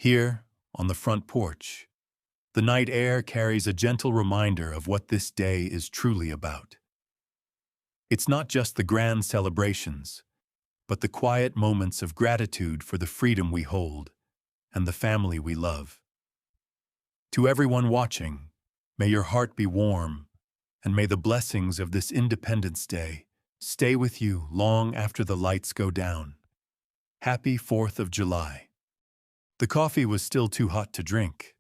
Here, on the front porch, the night air carries a gentle reminder of what this day is truly about. It's not just the grand celebrations, but the quiet moments of gratitude for the freedom we hold and the family we love. To everyone watching, may your heart be warm, and may the blessings of this Independence Day stay with you long after the lights go down. Happy 4th of July. The coffee was still too hot to drink,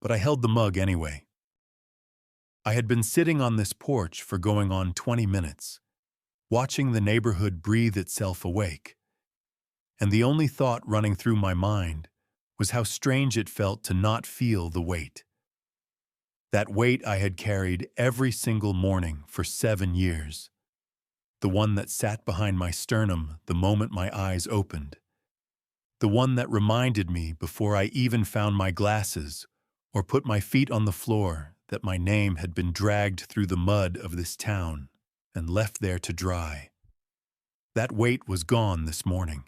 but I held the mug anyway. I had been sitting on this porch for going on 20 minutes, watching the neighborhood breathe itself awake, and the only thought running through my mind was how strange it felt to not feel the weight. That weight I had carried every single morning for 7 years. The one that sat behind my sternum the moment my eyes opened. The one that reminded me before I even found my glasses or put my feet on the floor that my name had been dragged through the mud of this town and left there to dry. That weight was gone this morning,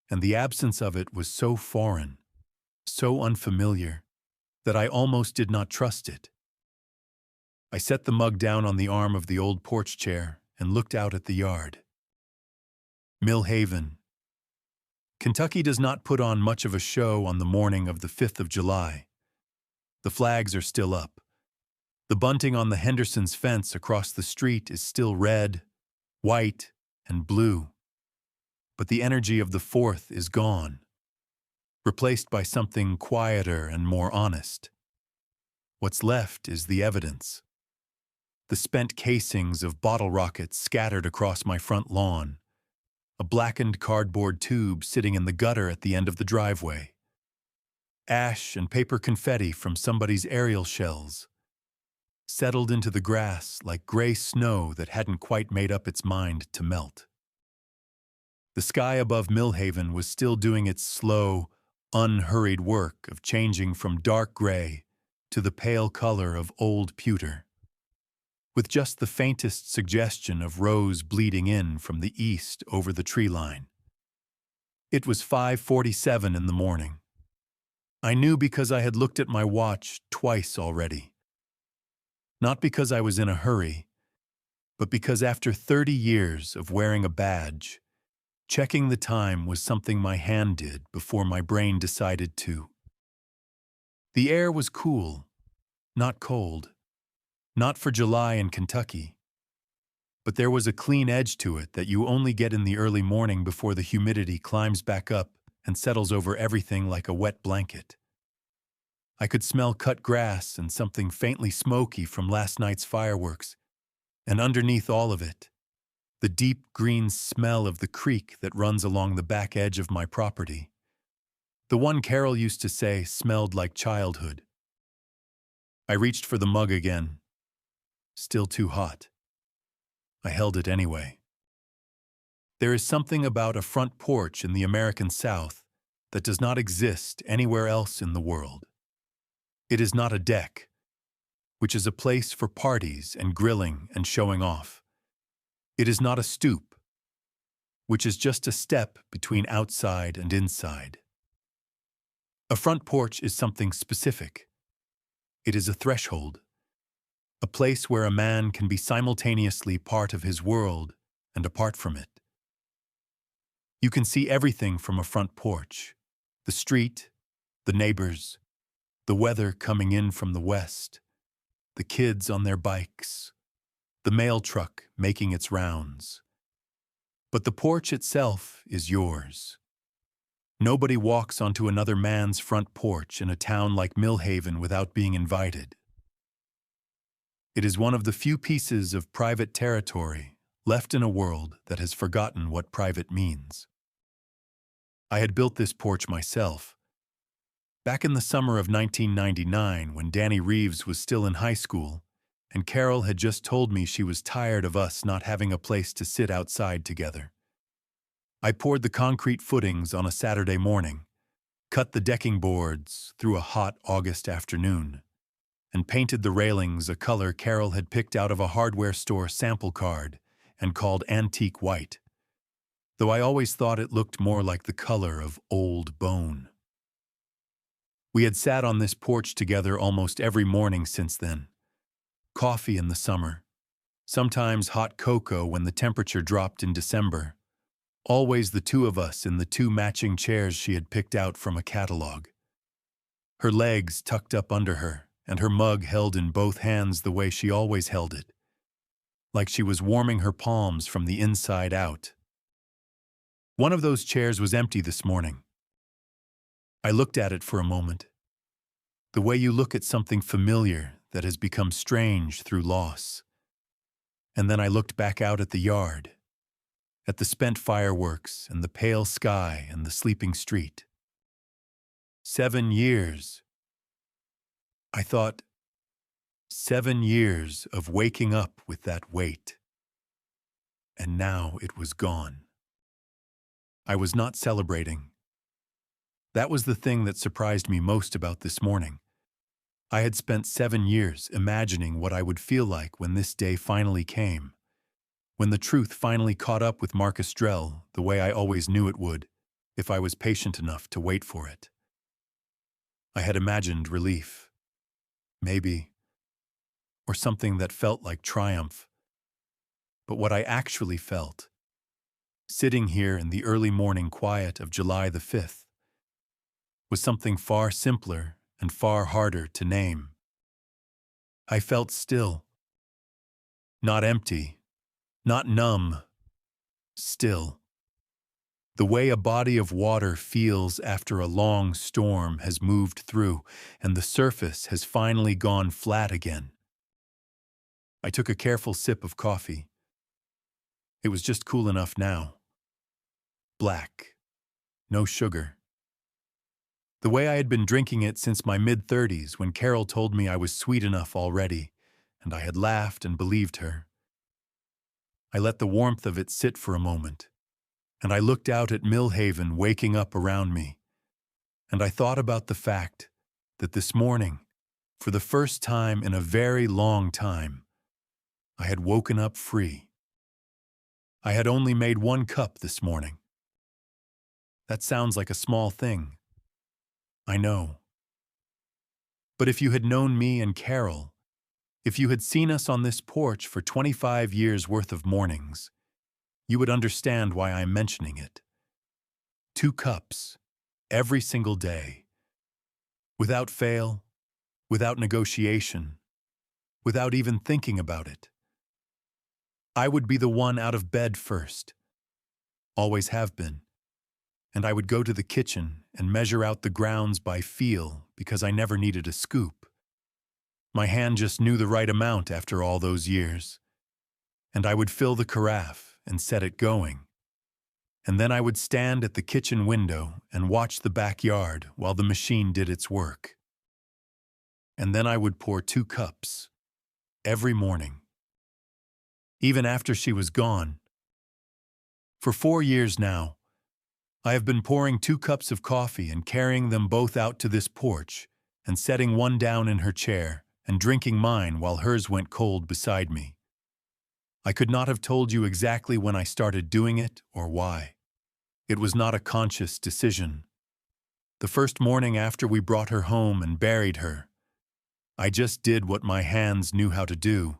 and the absence of it was so foreign, so unfamiliar, that I almost did not trust it. I set the mug down on the arm of the old porch chair and looked out at the yard. Mill Haven. Kentucky does not put on much of a show on the morning of the 5th of July. The flags are still up. The bunting on the Henderson's fence across the street is still red, white, and blue. But the energy of the 4th is gone, replaced by something quieter and more honest. What's left is the evidence. The spent casings of bottle rockets scattered across my front lawn, a blackened cardboard tube sitting in the gutter at the end of the driveway, ash and paper confetti from somebody's aerial shells, settled into the grass like gray snow that hadn't quite made up its mind to melt. The sky above Millhaven was still doing its slow, unhurried work of changing from dark gray to the pale color of old pewter, with just the faintest suggestion of rose bleeding in from the east over the tree line. It was 5:47 in the morning. I knew because I had looked at my watch twice already. Not because I was in a hurry, but because after 30 years of wearing a badge, checking the time was something my hand did before my brain decided to. The air was cool, not cold, not for July in Kentucky, but there was a clean edge to it that you only get in the early morning before the humidity climbs back up and settles over everything like a wet blanket. I could smell cut grass and something faintly smoky from last night's fireworks, and underneath all of it, the deep green smell of the creek that runs along the back edge of my property. The one Carol used to say smelled like childhood. I reached for the mug again. Still too hot. I held it anyway. There is something about a front porch in the American South that does not exist anywhere else in the world. It is not a deck, which is a place for parties and grilling and showing off. It is not a stoop, which is just a step between outside and inside. A front porch is something specific. It is a threshold, a place where a man can be simultaneously part of his world and apart from it. You can see everything from a front porch: the street, the neighbors, the weather coming in from the west, the kids on their bikes, the mail truck making its rounds. But the porch itself is yours. Nobody walks onto another man's front porch in a town like Millhaven without being invited. It is one of the few pieces of private territory left in a world that has forgotten what private means. I had built this porch myself. Back in the summer of 1999, when Danny Reeves was still in high school, and Carol had just told me she was tired of us not having a place to sit outside together. I poured the concrete footings on a Saturday morning, cut the decking boards through a hot August afternoon, and painted the railings a color Carol had picked out of a hardware store sample card and called antique white, though I always thought it looked more like the color of old bone. We had sat on this porch together almost every morning since then. Coffee in the summer, sometimes hot cocoa when the temperature dropped in December. Always the two of us in the two matching chairs she had picked out from a catalog. Her legs tucked up under her, and her mug held in both hands the way she always held it, like she was warming her palms from the inside out. One of those chairs was empty this morning. I looked at it for a moment. The way you look at something familiar that has become strange through loss. And then I looked back out at the yard, at the spent fireworks and the pale sky and the sleeping street. 7 years. I thought, 7 years of waking up with that weight. And now it was gone. I was not celebrating. That was the thing that surprised me most about this morning. I had spent 7 years imagining what I would feel like when this day finally came, when the truth finally caught up with Marcus Drell the way I always knew it would, if I was patient enough to wait for it. I had imagined relief, maybe, or something that felt like triumph. But what I actually felt, sitting here in the early morning quiet of July the 5th, was something far simpler and far harder to name. I felt still. Not empty, not numb, still. The way a body of water feels after a long storm has moved through and the surface has finally gone flat again. I took a careful sip of coffee. It was just cool enough now. Black. No sugar. The way I had been drinking it since my mid-30s when Carol told me I was sweet enough already, and I had laughed and believed her. I let the warmth of it sit for a moment, and I looked out at Millhaven waking up around me, and I thought about the fact that this morning, for the first time in a very long time, I had woken up free. I had only made 1 cup this morning. That sounds like a small thing. I know. But if you had known me and Carol, if you had seen us on this porch for 25 years' worth of mornings, you would understand why I'm mentioning it. 2 cups, every single day. Without fail, without negotiation, without even thinking about it. I would be the one out of bed first. Always have been. And I would go to the kitchen and measure out the grounds by feel because I never needed a scoop. My hand just knew the right amount after all those years. And I would fill the carafe and set it going. And then I would stand at the kitchen window and watch the backyard while the machine did its work. And then I would pour 2 cups every morning. Even after she was gone. For 4 years now, I have been pouring 2 cups of coffee and carrying them both out to this porch and setting one down in her chair and drinking mine while hers went cold beside me. I could not have told you exactly when I started doing it or why. It was not a conscious decision. The first morning after we brought her home and buried her, I just did what my hands knew how to do,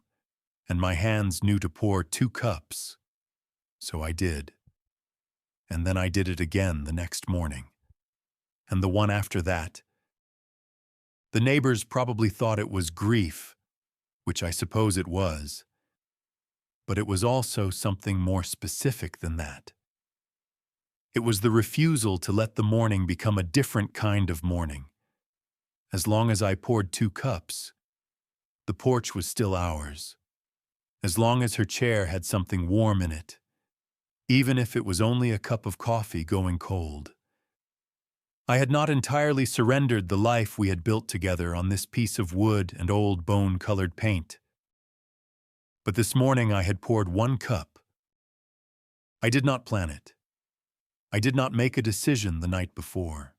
and my hands knew to pour 2 cups. So I did. And then I did it again the next morning. And the one after that. The neighbors probably thought it was grief, which I suppose it was. But it was also something more specific than that. It was the refusal to let the morning become a different kind of morning. As long as I poured 2 cups, the porch was still ours. As long as her chair had something warm in it. Even if it was only a cup of coffee going cold. I had not entirely surrendered the life we had built together on this piece of wood and old bone-colored paint. But this morning I had poured 1 cup. I did not plan it. I did not make a decision the night before.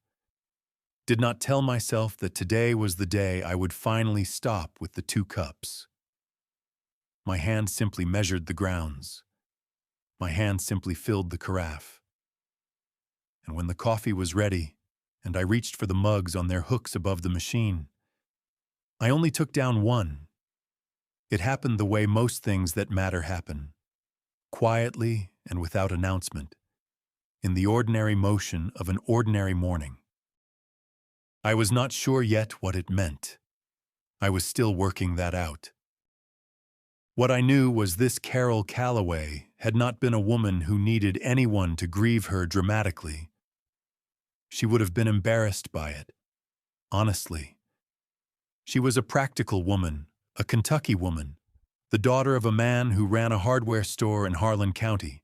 Did not tell myself that today was the day I would finally stop with the 2 cups. My hand simply measured the grounds. My hand simply filled the carafe. And when the coffee was ready, and I reached for the mugs on their hooks above the machine. I only took down one. It happened the way most things that matter happen, quietly and without announcement, in the ordinary motion of an ordinary morning. I was not sure yet what it meant. I was still working that out. What I knew was this Carol Calloway had not been a woman who needed anyone to grieve her dramatically. She would have been embarrassed by it, honestly. She was a practical woman, a Kentucky woman, the daughter of a man who ran a hardware store in Harlan County,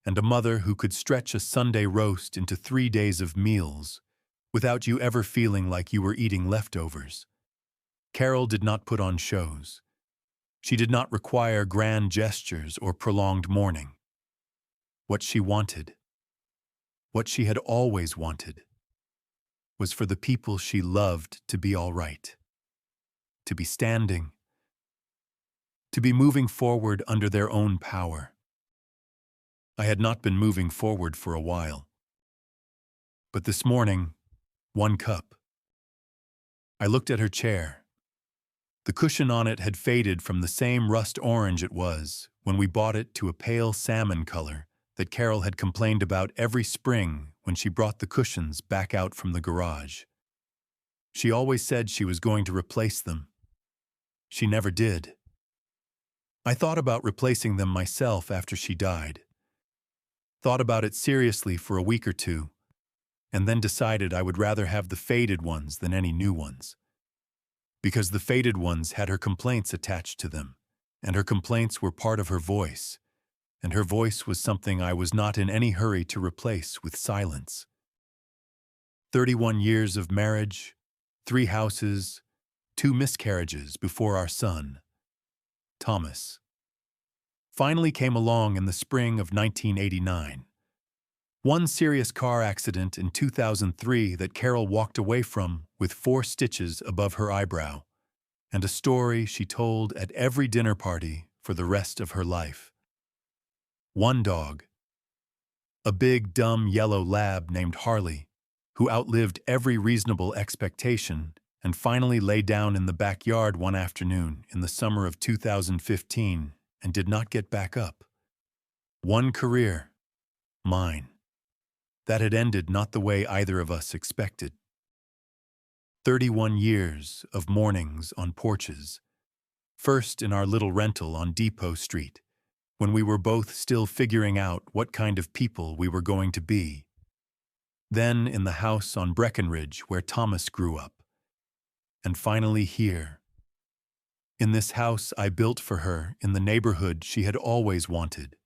and a mother who could stretch a Sunday roast into 3 days of meals without you ever feeling like you were eating leftovers. Carol did not put on shows. She did not require grand gestures or prolonged mourning. What she wanted, what she had always wanted, was for the people she loved to be all right, to be standing, to be moving forward under their own power. I had not been moving forward for a while. But this morning, 1 cup. I looked at her chair. The cushion on it had faded from the same rust orange it was when we bought it to a pale salmon color that Carol had complained about every spring when she brought the cushions back out from the garage. She always said she was going to replace them. She never did. I thought about replacing them myself after she died. Thought about it seriously for a week or two, and then decided I would rather have the faded ones than any new ones. Because the faded ones had her complaints attached to them, and her complaints were part of her voice, and her voice was something I was not in any hurry to replace with silence. 31 years of marriage, 3 houses, 2 miscarriages before our son, Thomas, finally came along in the spring of 1989. 1 serious car accident in 2003 that Carol walked away from with 4 stitches above her eyebrow, and a story she told at every dinner party for the rest of her life. 1 dog, a big, dumb yellow lab named Harley, who outlived every reasonable expectation and finally lay down in the backyard one afternoon in the summer of 2015 and did not get back up. 1 career, mine, that had ended not the way either of us expected. 31 years of mornings on porches, first in our little rental on Depot Street, when we were both still figuring out what kind of people we were going to be. Then in the house on Breckenridge where Thomas grew up. And finally here, in this house I built for her in the neighborhood she had always wanted,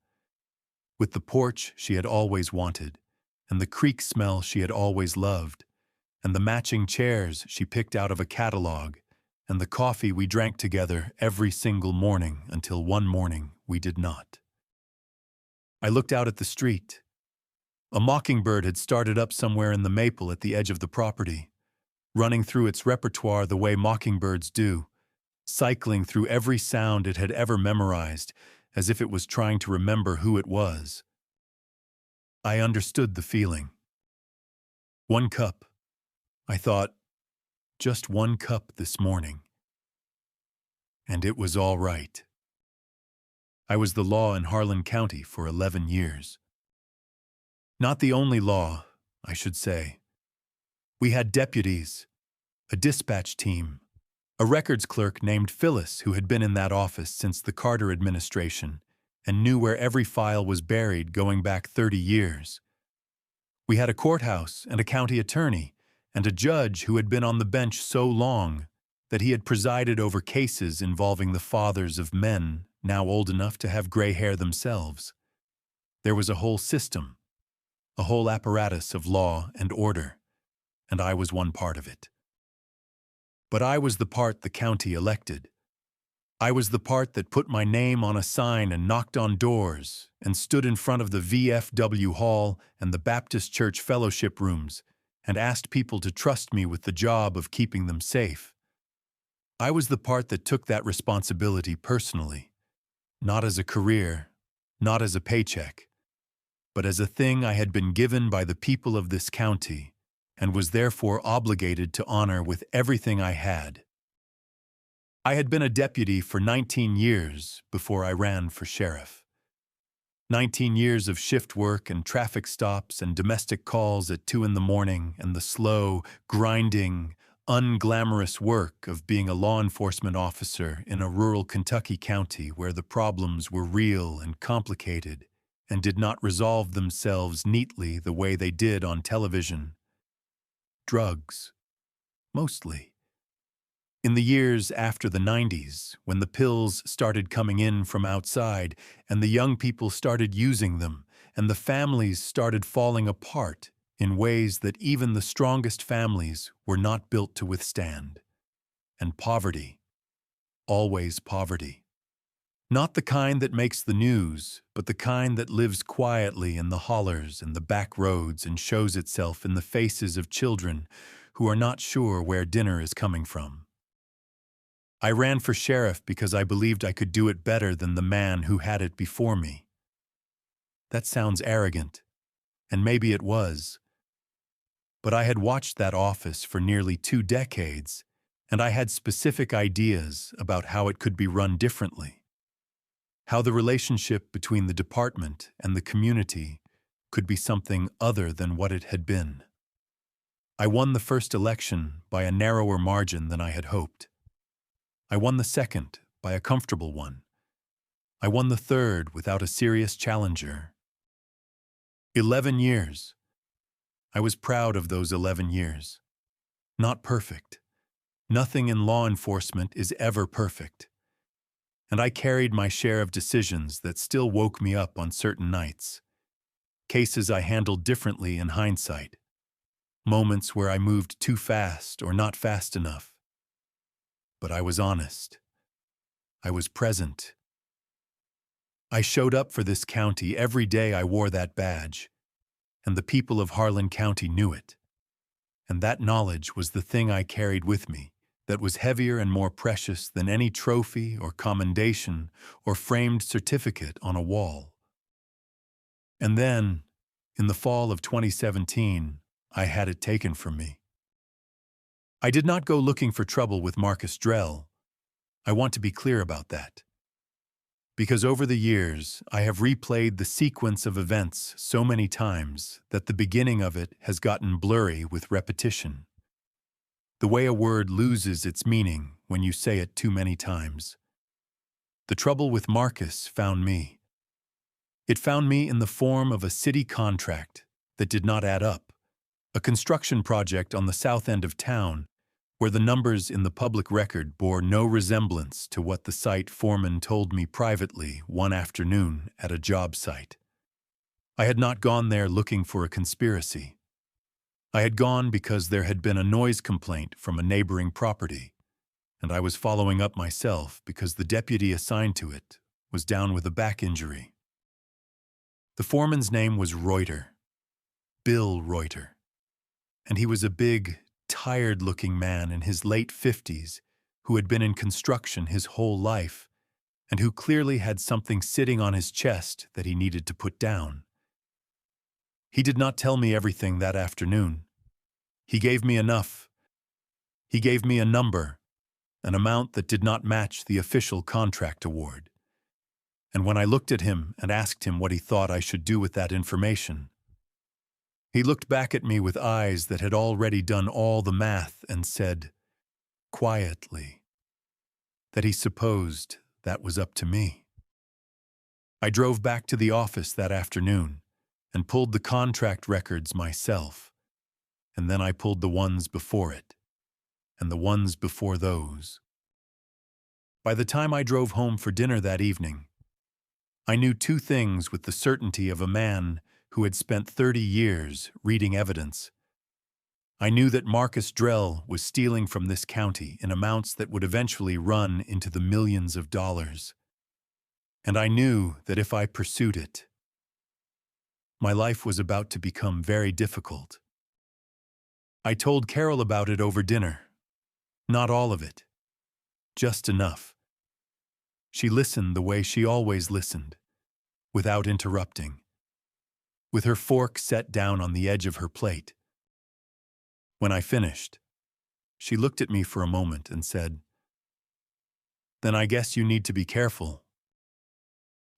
with the porch she had always wanted, and the creek smell she had always loved, and the matching chairs she picked out of a catalog, and the coffee we drank together every single morning until one morning we did not. I looked out at the street. A mockingbird had started up somewhere in the maple at the edge of the property, running through its repertoire the way mockingbirds do, cycling through every sound it had ever memorized, as if it was trying to remember who it was. I understood the feeling. 1 cup. I thought, just 1 cup this morning. And it was all right. I was the law in Harlan County for 11 years. Not the only law, I should say. We had deputies, a dispatch team, a records clerk named Phyllis who had been in that office since the Carter administration and knew where every file was buried going back 30 years. We had a courthouse and a county attorney and a judge who had been on the bench so long that he had presided over cases involving the fathers of men now old enough to have gray hair themselves. There was a whole system, a whole apparatus of law and order, and I was one part of it. But I was the part the county elected. I was the part that put my name on a sign and knocked on doors and stood in front of the VFW Hall and the Baptist Church fellowship rooms and asked people to trust me with the job of keeping them safe. I was the part that took that responsibility personally, not as a career, not as a paycheck, but as a thing I had been given by the people of this county and was therefore obligated to honor with everything I had. I had been a deputy for 19 years before I ran for sheriff. 19 years of shift work and traffic stops and domestic calls at 2 in the morning and the slow, grinding, unglamorous work of being a law enforcement officer in a rural Kentucky county where the problems were real and complicated and did not resolve themselves neatly the way they did on television. Drugs, mostly. In the years after the 90s, when the pills started coming in from outside and the young people started using them and the families started falling apart in ways that even the strongest families were not built to withstand. And poverty, always poverty. Not the kind that makes the news, but the kind that lives quietly in the hollers and the back roads and shows itself in the faces of children who are not sure where dinner is coming from. I ran for sheriff because I believed I could do it better than the man who had it before me. That sounds arrogant, and maybe it was. But I had watched that office for nearly 2 decades, and I had specific ideas about how it could be run differently. How the relationship between the department and the community could be something other than what it had been. I won the first election by a narrower margin than I had hoped. I won the second by a comfortable one. I won the third without a serious challenger. 11 years. I was proud of those 11 years. Not perfect. Nothing in law enforcement is ever perfect. And I carried my share of decisions that still woke me up on certain nights. Cases I handled differently in hindsight. Moments where I moved too fast or not fast enough. But I was honest. I was present. I showed up for this county every day I wore that badge, and the people of Harlan County knew it. And that knowledge was the thing I carried with me that was heavier and more precious than any trophy or commendation or framed certificate on a wall. And then, in the fall of 2017, I had it taken from me. I did not go looking for trouble with Marcus Drell. I want to be clear about that. Because over the years, I have replayed the sequence of events so many times that the beginning of it has gotten blurry with repetition. The way a word loses its meaning when you say it too many times. The trouble with Marcus found me. It found me in the form of a city contract that did not add up. A construction project on the south end of town where the numbers in the public record bore no resemblance to what the site foreman told me privately one afternoon at a job site. I had not gone there looking for a conspiracy. I had gone because there had been a noise complaint from a neighboring property, and I was following up myself because the deputy assigned to it was down with a back injury. The foreman's name was Reuter, Bill Reuter. And he was a big, tired-looking man in his late 50s who had been in construction his whole life and who clearly had something sitting on his chest that he needed to put down. He did not tell me everything that afternoon. He gave me enough. He gave me a number, an amount that did not match the official contract award. And when I looked at him and asked him what he thought I should do with that information, he looked back at me with eyes that had already done all the math and said, quietly, that he supposed that was up to me. I drove back to the office that afternoon and pulled the contract records myself, and then I pulled the ones before it, and the ones before those. By the time I drove home for dinner that evening, I knew 2 things with the certainty of a man who had spent 30 years reading evidence. I knew that Marcus Drell was stealing from this county in amounts that would eventually run into the millions of dollars. And I knew that if I pursued it, my life was about to become very difficult. I told Carol about it over dinner. Not all of it. Just enough. She listened the way she always listened, without interrupting, with her fork set down on the edge of her plate. When I finished, she looked at me for a moment and said, "Then I guess you need to be careful."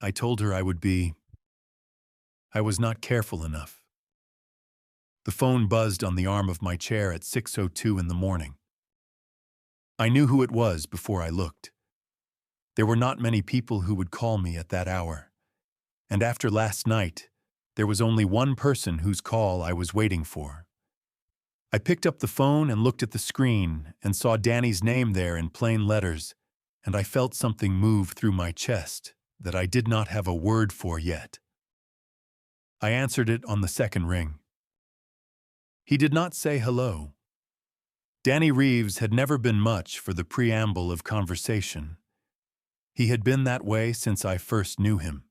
I told her I would be. I was not careful enough. The phone buzzed on the arm of my chair at 6:02 in the morning. I knew who it was before I looked. There were not many people who would call me at that hour. And after last night, there was only one person whose call I was waiting for. I picked up the phone and looked at the screen and saw Danny's name there in plain letters, and I felt something move through my chest that I did not have a word for yet. I answered it on the second ring. He did not say hello. Danny Reeves had never been much for the preamble of conversation. He had been that way since I first knew him,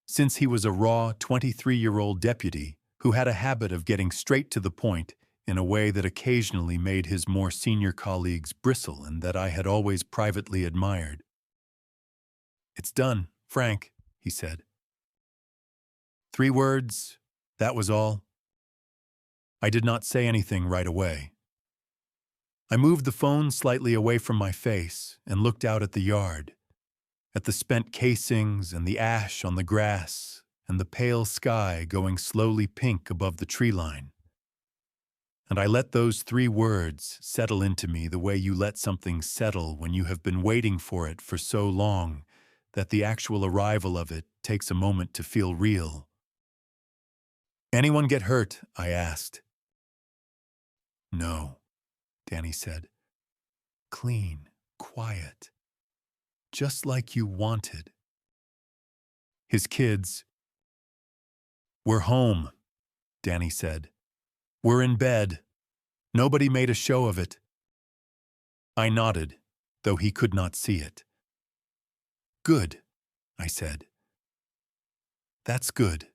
since he was a raw 23-year-old deputy who had a habit of getting straight to the point in a way that occasionally made his more senior colleagues bristle and that I had always privately admired. "It's done, Frank," he said. 3 words, that was all. I did not say anything right away. I moved the phone slightly away from my face and looked out at the yard, at the spent casings and the ash on the grass and the pale sky going slowly pink above the tree line. And I let those 3 words settle into me the way you let something settle when you have been waiting for it for so long that the actual arrival of it takes a moment to feel real. "Anyone get hurt?" I asked. "No," Danny said. "Clean, quiet, just like you wanted." His kids. "We're home," Danny said. "We're in bed. Nobody made a show of it." I nodded, though he could not see it. "Good," I said. "That's good."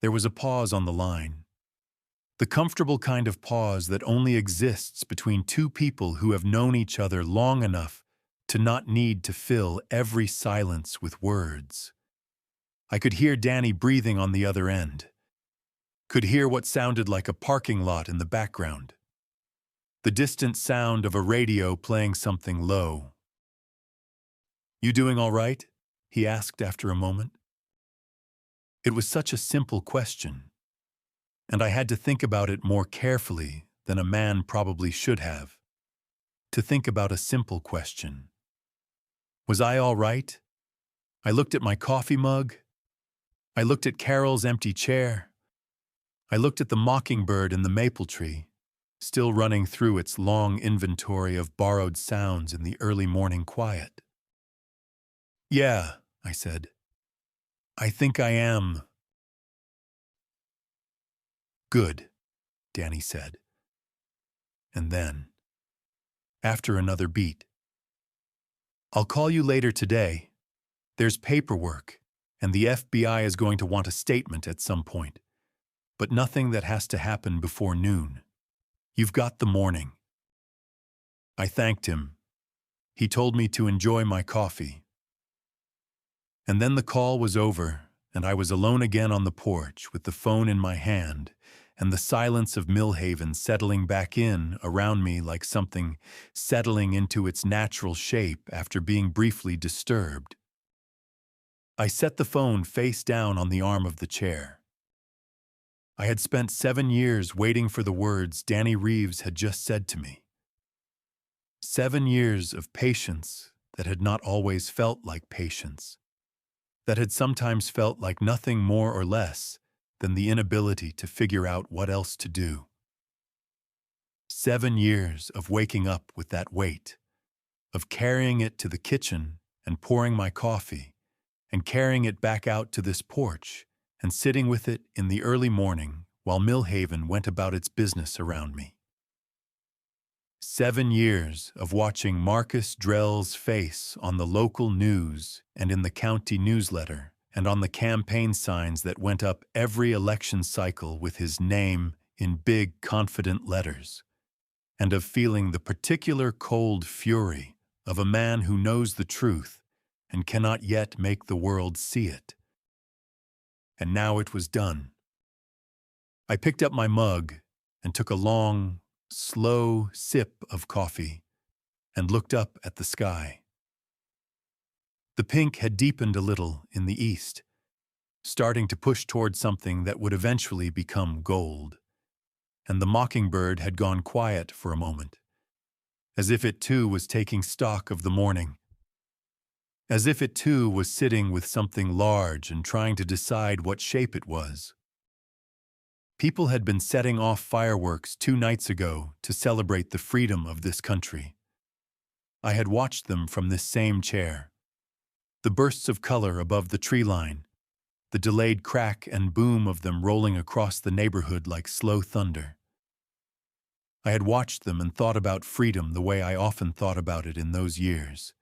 There was a pause on the line. The comfortable kind of pause that only exists between 2 people who have known each other long enough to not need to fill every silence with words. I could hear Danny breathing on the other end. Could hear what sounded like a parking lot in the background. The distant sound of a radio playing something low. "You doing all right?" he asked after a moment. It was such a simple question, and I had to think about it more carefully than a man probably should have. To think about a simple question. Was I all right? I looked at my coffee mug. I looked at Carol's empty chair. I looked at the mockingbird in the maple tree, still running through its long inventory of borrowed sounds in the early morning quiet. "Yeah," I said. "I think I am." "Good," Danny said. And then, after another beat, "I'll call you later today. There's paperwork, and the FBI is going to want a statement at some point, but nothing that has to happen before noon. You've got the morning." I thanked him. He told me to enjoy my coffee. And then the call was over, and I was alone again on the porch with the phone in my hand, and the silence of Millhaven settling back in around me like something settling into its natural shape after being briefly disturbed. I set the phone face down on the arm of the chair. I had spent 7 years waiting for the words Danny Reeves had just said to me. 7 years of patience that had not always felt like patience, that had sometimes felt like nothing more or less than the inability to figure out what else to do. 7 years of waking up with that weight, of carrying it to the kitchen and pouring my coffee, and carrying it back out to this porch and sitting with it in the early morning while Millhaven went about its business around me. 7 years of watching Marcus Drell's face on the local news and in the county newsletter and on the campaign signs that went up every election cycle with his name in big, confident letters, and of feeling the particular cold fury of a man who knows the truth and cannot yet make the world see it. And now it was done. I picked up my mug and took a long, slow sip of coffee and looked up at the sky. The pink had deepened a little in the east, starting to push toward something that would eventually become gold, and the mockingbird had gone quiet for a moment, as if it too was taking stock of the morning, as if it too was sitting with something large and trying to decide what shape it was. People had been setting off fireworks 2 nights ago to celebrate the freedom of this country. I had watched them from this same chair. The bursts of color above the tree line, the delayed crack and boom of them rolling across the neighborhood like slow thunder. I had watched them and thought about freedom the way I often thought about it in those years,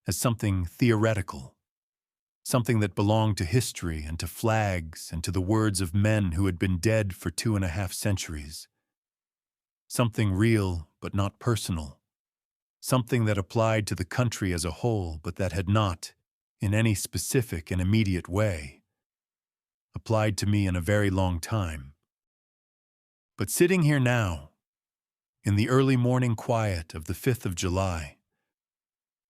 as something theoretical, something that belonged to history and to flags and to the words of men who had been dead for 2.5 centuries. Something real but not personal, something that applied to the country as a whole but that had not, in any specific and immediate way, applied to me in a very long time. But sitting here now, in the early morning quiet of the 5th of July,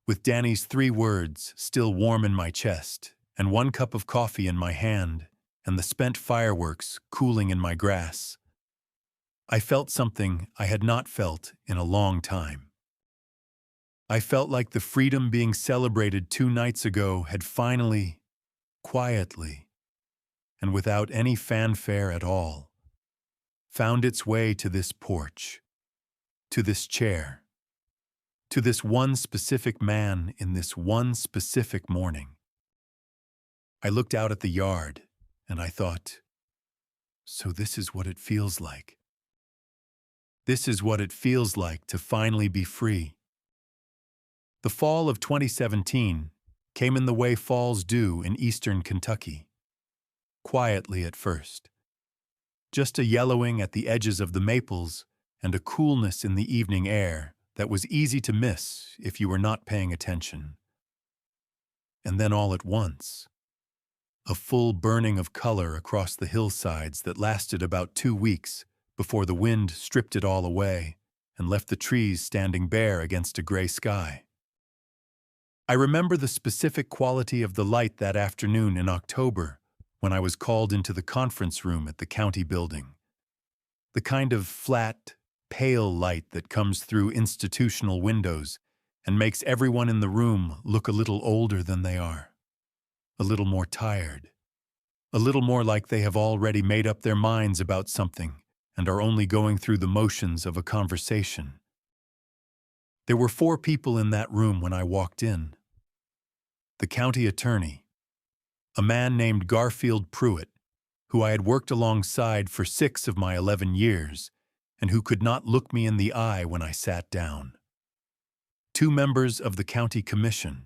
with Danny's 3 words still warm in my chest, and 1 cup of coffee in my hand, and the spent fireworks cooling in my grass, I felt something I had not felt in a long time. I felt like the freedom being celebrated 2 nights ago had finally, quietly, and without any fanfare at all, found its way to this porch, to this chair, to this one specific man in this one specific morning. I looked out at the yard, and I thought, so this is what it feels like. This is what it feels like to finally be free. The fall of 2017 came in the way falls do in eastern Kentucky. Quietly at first. Just a yellowing at the edges of the maples and a coolness in the evening air that was easy to miss if you were not paying attention. And then all at once, a full burning of color across the hillsides that lasted about 2 weeks before the wind stripped it all away and left the trees standing bare against a gray sky. I remember the specific quality of the light that afternoon in October when I was called into the conference room at the county building. The kind of flat, pale light that comes through institutional windows and makes everyone in the room look a little older than they are, a little more tired, a little more like they have already made up their minds about something and are only going through the motions of a conversation. There were 4 people in that room when I walked in. The county attorney, a man named Garfield Pruitt, who I had worked alongside for 6 of my 11 years, and who could not look me in the eye when I sat down. 2 members of the county commission,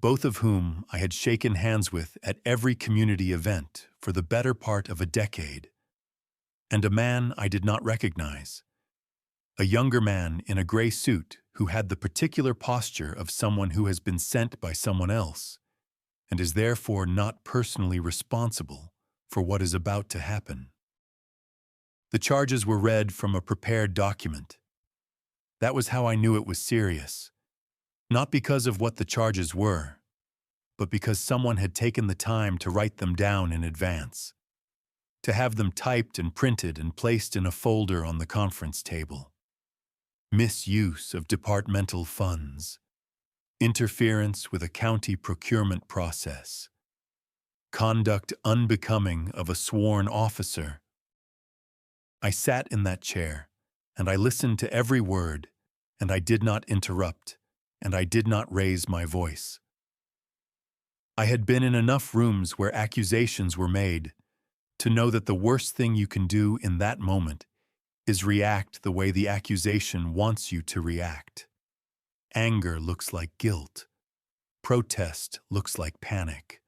both of whom I had shaken hands with at every community event for the better part of a decade, and a man I did not recognize, a younger man in a gray suit who had the particular posture of someone who has been sent by someone else and is therefore not personally responsible for what is about to happen. The charges were read from a prepared document. That was how I knew it was serious, not because of what the charges were, but because someone had taken the time to write them down in advance, to have them typed and printed and placed in a folder on the conference table. Misuse of departmental funds, interference with a county procurement process, conduct unbecoming of a sworn officer. I sat in that chair, and I listened to every word, and I did not interrupt, and I did not raise my voice. I had been in enough rooms where accusations were made to know that the worst thing you can do in that moment is react the way the accusation wants you to react. Anger looks like guilt. Protest looks like panic.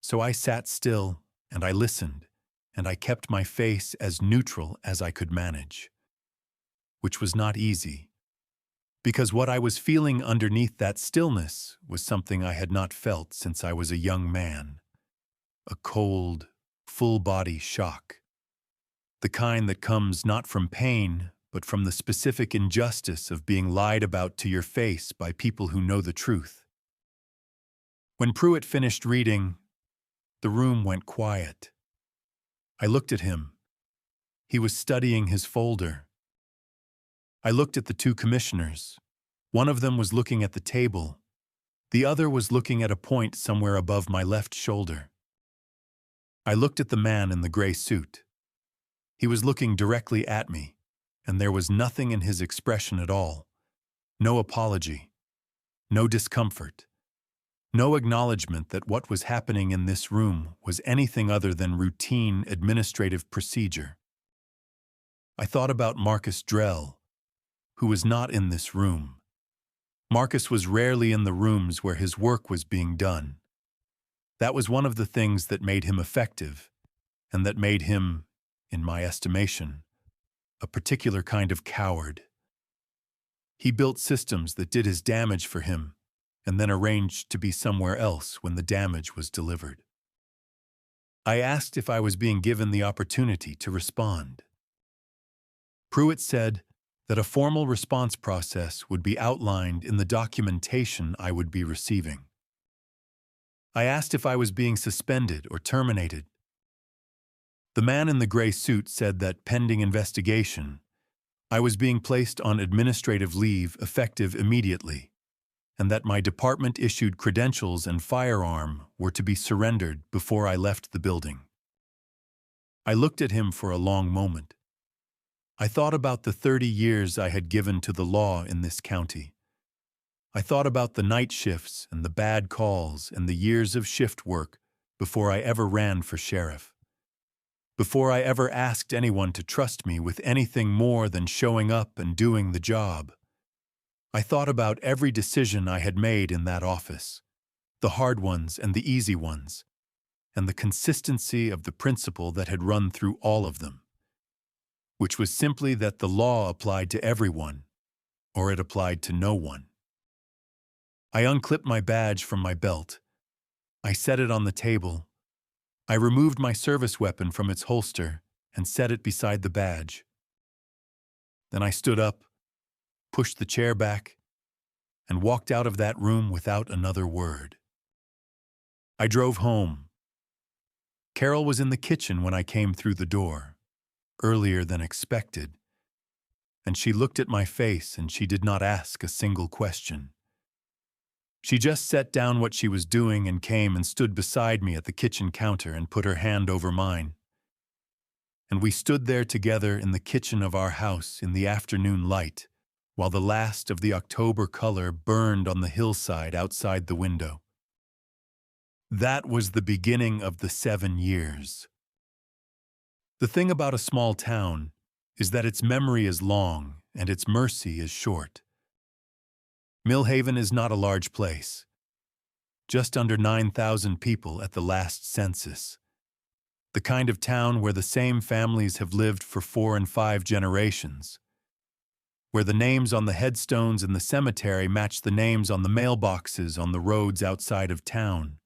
So I sat still, and I listened, and I kept my face as neutral as I could manage, which was not easy, because what I was feeling underneath that stillness was something I had not felt since I was a young man, a cold, full-body shock. The the kind that comes not from pain, but from the specific injustice of being lied about to your face by people who know the truth. When Pruitt finished reading, the room went quiet. I looked at him. He was studying his folder. I looked at the two commissioners. One of them was looking at the table. The other was looking at a point somewhere above my left shoulder. I looked at the man in the gray suit. He was looking directly at me, and there was nothing in his expression at all. No apology. No discomfort. No acknowledgement that what was happening in this room was anything other than routine administrative procedure. I thought about Marcus Drell, who was not in this room. Marcus was rarely in the rooms where his work was being done. That was one of the things that made him effective, and that made him, in my estimation, a particular kind of coward. He built systems that did his damage for him, and then arranged to be somewhere else when the damage was delivered. I asked if I was being given the opportunity to respond. Pruitt said that a formal response process would be outlined in the documentation I would be receiving. I asked if I was being suspended or terminated. The man in the gray suit said that pending investigation, I was being placed on administrative leave effective immediately, and that my department-issued credentials and firearm were to be surrendered before I left the building. I looked at him for a long moment. I thought about the 30 years I had given to the law in this county. I thought about the night shifts and the bad calls and the years of shift work before I ever ran for sheriff. Before I ever asked anyone to trust me with anything more than showing up and doing the job. I thought about every decision I had made in that office, the hard ones and the easy ones, and the consistency of the principle that had run through all of them, which was simply that the law applied to everyone, or it applied to no one. I unclipped my badge from my belt. I set it on the table. I removed my service weapon from its holster and set it beside the badge. Then I stood up, pushed the chair back, and walked out of that room without another word. I drove home. Carol was in the kitchen when I came through the door, earlier than expected, and she looked at my face and she did not ask a single question. She just set down what she was doing and came and stood beside me at the kitchen counter and put her hand over mine. And we stood there together in the kitchen of our house in the afternoon light, while the last of the October color burned on the hillside outside the window. That was the beginning of the 7 years. The thing about a small town is that its memory is long and its mercy is short. Millhaven is not a large place. Just under 9,000 people at the last census. The kind of town where the same families have lived for 4 and 5 generations. Where the names on the headstones in the cemetery match the names on the mailboxes on the roads outside of town.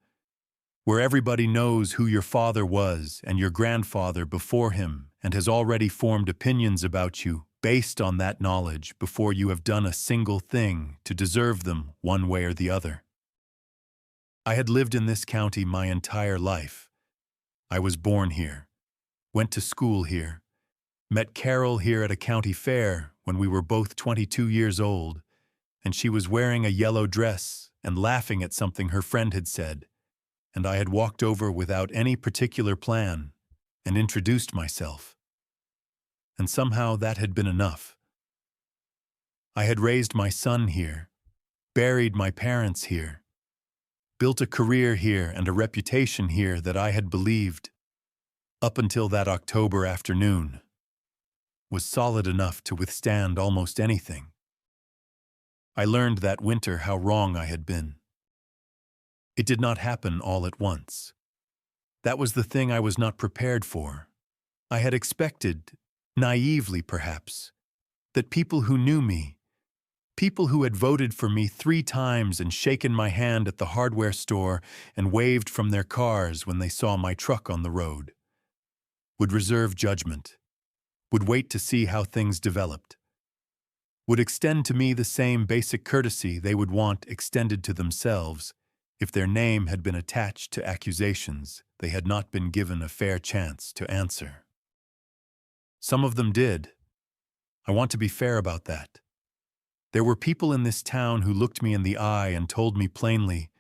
Where everybody knows who your father was and your grandfather before him and has already formed opinions about you based on that knowledge before you have done a single thing to deserve them one way or the other. I had lived in this county my entire life. I was born here, went to school here, met Carol here at a county fair when we were both 22 years old, and she was wearing a yellow dress and laughing at something her friend had said, and I had walked over without any particular plan and introduced myself. And somehow that had been enough. I had raised my son here, buried my parents here, built a career here and a reputation here that I had believed, up until that October afternoon, was solid enough to withstand almost anything. I learned that winter how wrong I had been. It did not happen all at once. That was the thing I was not prepared for. I had expected, naively perhaps, that people who knew me, people who had voted for me 3 times and shaken my hand at the hardware store and waved from their cars when they saw my truck on the road, would reserve judgment, would wait to see how things developed, would extend to me the same basic courtesy they would want extended to themselves if their name had been attached to accusations they had not been given a fair chance to answer. Some of them did. I want to be fair about that. There were people in this town who looked me in the eye and told me plainly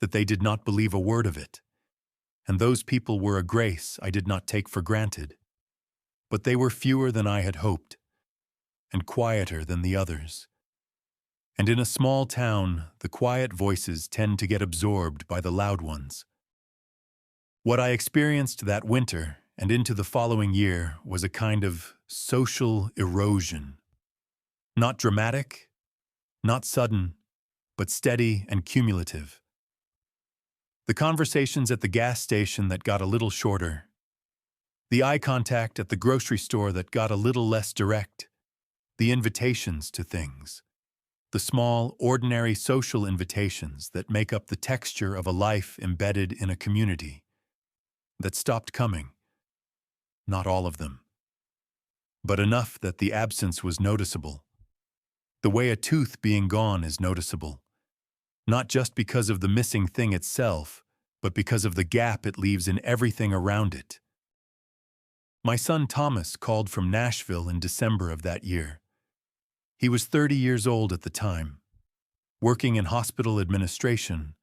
that they did not believe a word of it, and those people were a grace I did not take for granted. But they were fewer than I had hoped, and quieter than the others. And in a small town, the quiet voices tend to get absorbed by the loud ones. What I experienced that winter and into the following year was a kind of social erosion. Not dramatic, not sudden, but steady and cumulative. The conversations at the gas station that got a little shorter, the eye contact at the grocery store that got a little less direct, the invitations to things, the small, ordinary social invitations that make up the texture of a life embedded in a community, that stopped coming. Not all of them, but enough that the absence was noticeable. The way a tooth being gone is noticeable, not just because of the missing thing itself, but because of the gap it leaves in everything around it. My son Thomas called from Nashville in December of that year. He was 30 years old at the time, working in hospital administration,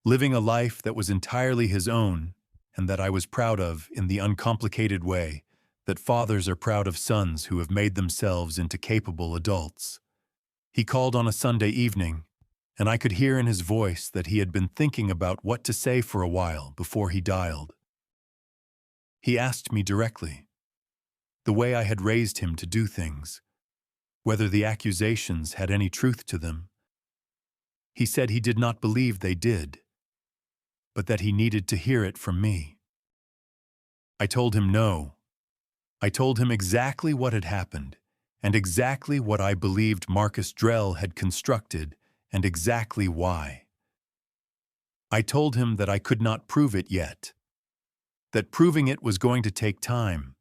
living a life that was entirely his own and that I was proud of in the uncomplicated way that fathers are proud of sons who have made themselves into capable adults. He called on a Sunday evening, and I could hear in his voice that he had been thinking about what to say for a while before he dialed. He asked me directly, the way I had raised him to do things, whether the accusations had any truth to them. He said he did not believe they did, but that he needed to hear it from me. I told him no. I told him exactly what had happened, and exactly what I believed Marcus Drell had constructed, and exactly why. I told him that I could not prove it yet, that proving it was going to take time,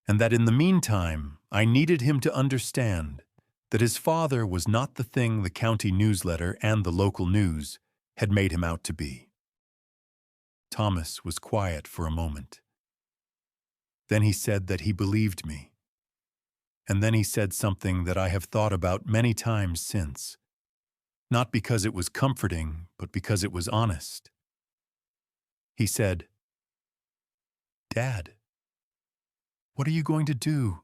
and that in the meantime I needed him to understand that his father was not the thing the county newsletter and the local news had made him out to be. Thomas was quiet for a moment. Then he said that he believed me. And then he said something that I have thought about many times since, not because it was comforting, but because it was honest. He said, "Dad, what are you going to do?"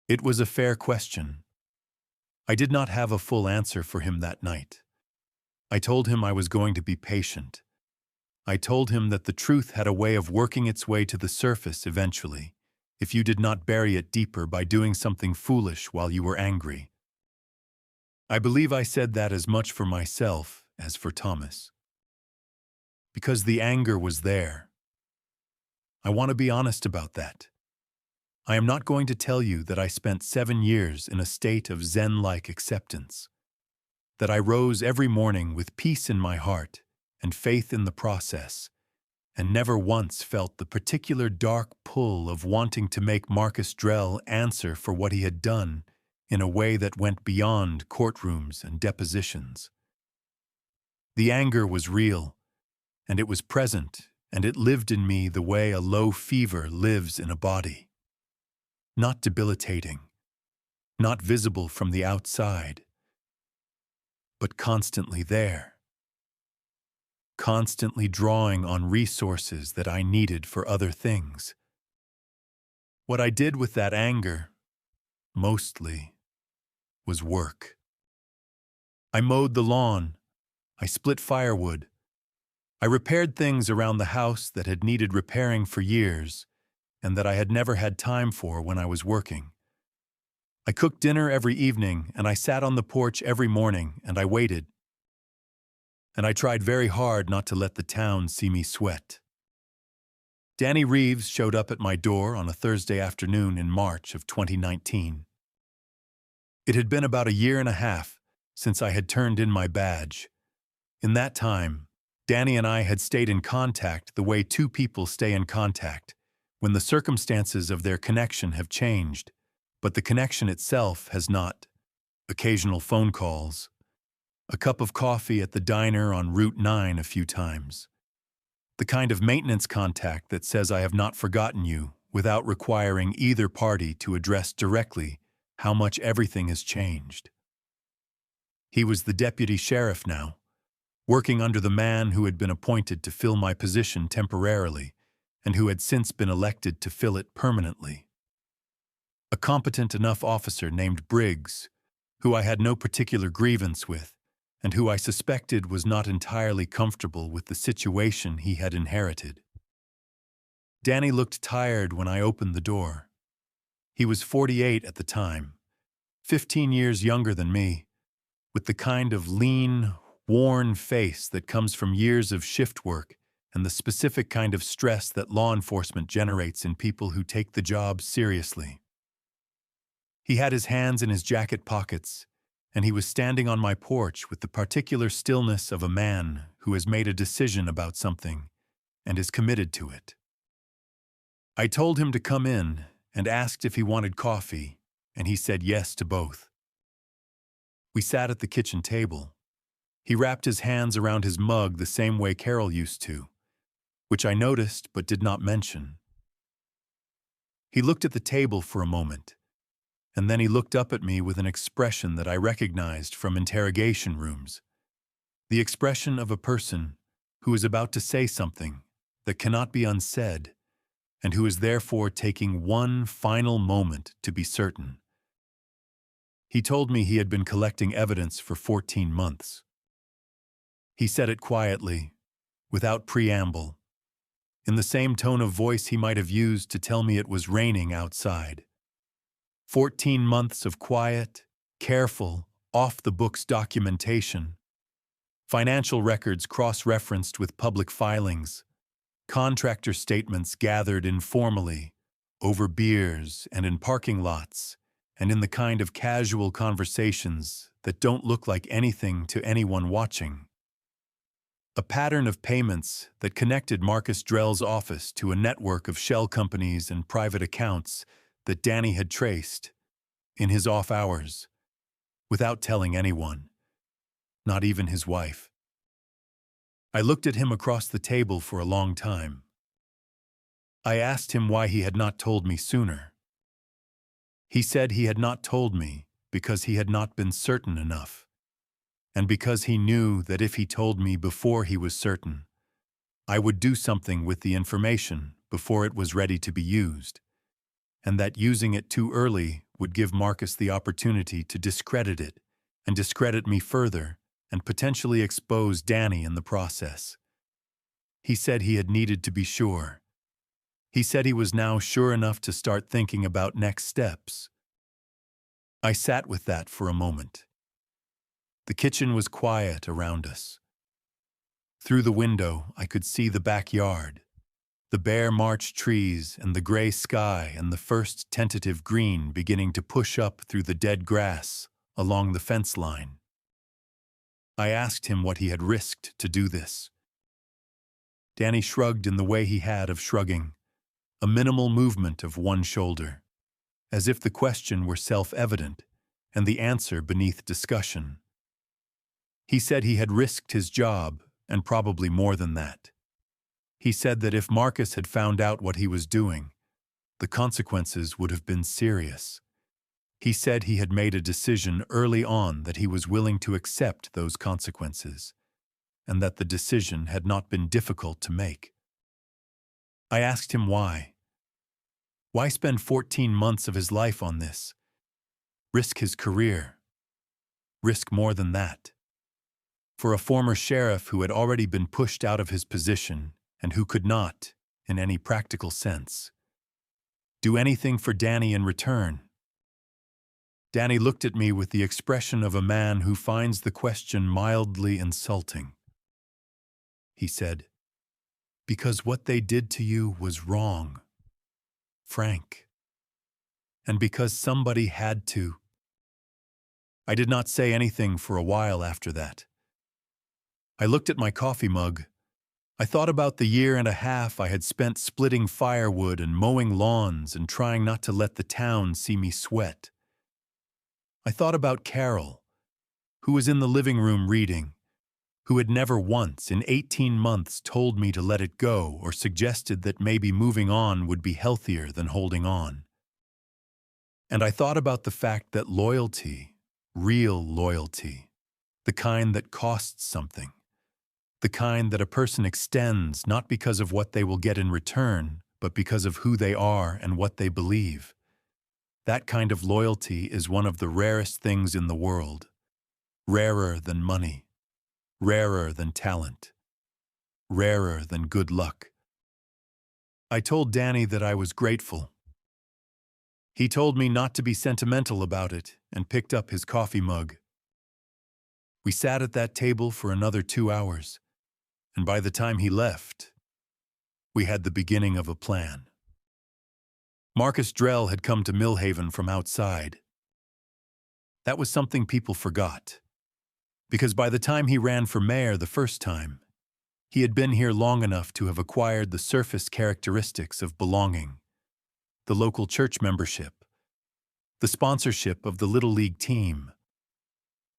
It was a fair question. I did not have a full answer for him that night. I told him I was going to be patient. I told him that the truth had a way of working its way to the surface eventually, if you did not bury it deeper by doing something foolish while you were angry. I believe I said that as much for myself as for Thomas. Because the anger was there. I want to be honest about that. I am not going to tell you that I spent 7 years in a state of Zen-like acceptance, that I rose every morning with peace in my heart and faith in the process, and never once felt the particular dark pull of wanting to make Marcus Drell answer for what he had done in a way that went beyond courtrooms and depositions. The anger was real, and it was present, and it lived in me the way a low fever lives in a body. Not debilitating, not visible from the outside, but constantly there. Constantly drawing on resources that I needed for other things. What I did with that anger, mostly, was work. I mowed the lawn. I split firewood. I repaired things around the house that had needed repairing for years and that I had never had time for when I was working. I cooked dinner every evening, and I sat on the porch every morning, and I waited. And I tried very hard not to let the town see me sweat. Danny Reeves showed up at my door on a Thursday afternoon in March of 2019. It had been about 1.5 years since I had turned in my badge. In that time, Danny and I had stayed in contact the way two people stay in contact, when the circumstances of their connection have changed, but the connection itself has not. Occasional phone calls, a cup of coffee at the diner on Route 9 a few times. The kind of maintenance contact that says I have not forgotten you without requiring either party to address directly how much everything has changed. He was the deputy sheriff now, working under the man who had been appointed to fill my position temporarily and who had since been elected to fill it permanently. A competent enough officer named Briggs, who I had no particular grievance with, and who I suspected was not entirely comfortable with the situation he had inherited. Danny looked tired when I opened the door. He was 48 at the time, 15 years younger than me, with the kind of lean, worn face that comes from years of shift work and the specific kind of stress that law enforcement generates in people who take the job seriously. He had his hands in his jacket pockets, and he was standing on my porch with the particular stillness of a man who has made a decision about something and is committed to it. I told him to come in and asked if he wanted coffee, and he said yes to both. We sat at the kitchen table. He wrapped his hands around his mug the same way Carol used to, which I noticed but did not mention. He looked at the table for a moment, and then he looked up at me with an expression that I recognized from interrogation rooms, the expression of a person who is about to say something that cannot be unsaid and who is therefore taking one final moment to be certain. He told me he had been collecting evidence for 14 months. He said it quietly, without preamble, in the same tone of voice he might have used to tell me it was raining outside. 14 months of quiet, careful, off-the-books documentation, financial records cross-referenced with public filings, contractor statements gathered informally, over beers and in parking lots, and in the kind of casual conversations that don't look like anything to anyone watching. A pattern of payments that connected Marcus Drell's office to a network of shell companies and private accounts that Danny had traced, in his off hours, without telling anyone, not even his wife. I looked at him across the table for a long time. I asked him why he had not told me sooner. He said he had not told me because he had not been certain enough, and because he knew that if he told me before he was certain, I would do something with the information before it was ready to be used, and that using it too early would give Marcus the opportunity to discredit it and discredit me further and potentially expose Danny in the process. He said he had needed to be sure. He said he was now sure enough to start thinking about next steps. I sat with that for a moment. The kitchen was quiet around us. Through the window, I could see the backyard, the bare March trees and the gray sky and the first tentative green beginning to push up through the dead grass along the fence line. I asked him what he had risked to do this. Danny shrugged in the way he had of shrugging, a minimal movement of one shoulder, as if the question were self-evident and the answer beneath discussion. He said he had risked his job, and probably more than that. He said that if Marcus had found out what he was doing, the consequences would have been serious. He said he had made a decision early on that he was willing to accept those consequences, and that the decision had not been difficult to make. I asked him why. Why spend 14 months of his life on this? Risk his career. Risk more than that. For a former sheriff who had already been pushed out of his position and who could not, in any practical sense, do anything for Danny in return. Danny looked at me with the expression of a man who finds the question mildly insulting. He said, "Because what they did to you was wrong, Frank. And because somebody had to." I did not say anything for a while after that. I looked at my coffee mug, I thought about the year and a half I had spent splitting firewood and mowing lawns and trying not to let the town see me sweat. I thought about Carol, who was in the living room reading, who had never once in 18 months told me to let it go or suggested that maybe moving on would be healthier than holding on. And I thought about the fact that loyalty, real loyalty, the kind that costs something, the kind that a person extends not because of what they will get in return, but because of who they are and what they believe. That kind of loyalty is one of the rarest things in the world, rarer than money, rarer than talent, rarer than good luck. I told Danny that I was grateful. He told me not to be sentimental about it and picked up his coffee mug. We sat at that table for another 2 hours, and by the time he left, we had the beginning of a plan. Marcus Drell had come to Millhaven from outside. That was something people forgot, because by the time he ran for mayor the first time, he had been here long enough to have acquired the surface characteristics of belonging, the local church membership, the sponsorship of the Little League team,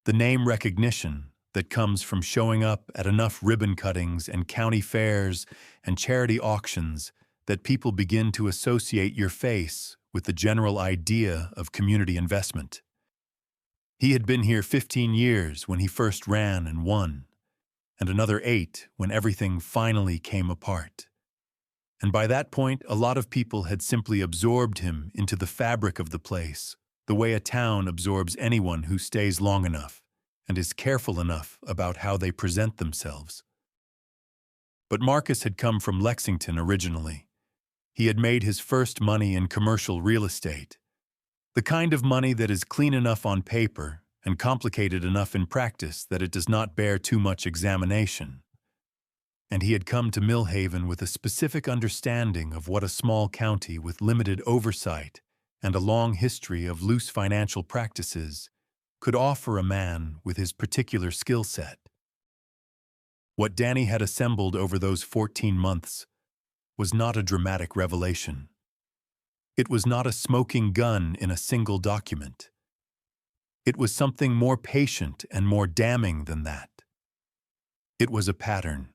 the name recognition that comes from showing up at enough ribbon cuttings and county fairs and charity auctions that people begin to associate your face with the general idea of community investment. He had been here 15 years when he first ran and won, and another 8 when everything finally came apart. And by that point, a lot of people had simply absorbed him into the fabric of the place, the way a town absorbs anyone who stays long enough and is careful enough about how they present themselves. But Marcus had come from Lexington originally. He had made his first money in commercial real estate, the kind of money that is clean enough on paper and complicated enough in practice that it does not bear too much examination. And he had come to Millhaven with a specific understanding of what a small county with limited oversight and a long history of loose financial practices could offer a man with his particular skill set. What Danny had assembled over those 14 months was not a dramatic revelation. It was not a smoking gun in a single document. It was something more patient and more damning than that. It was a pattern.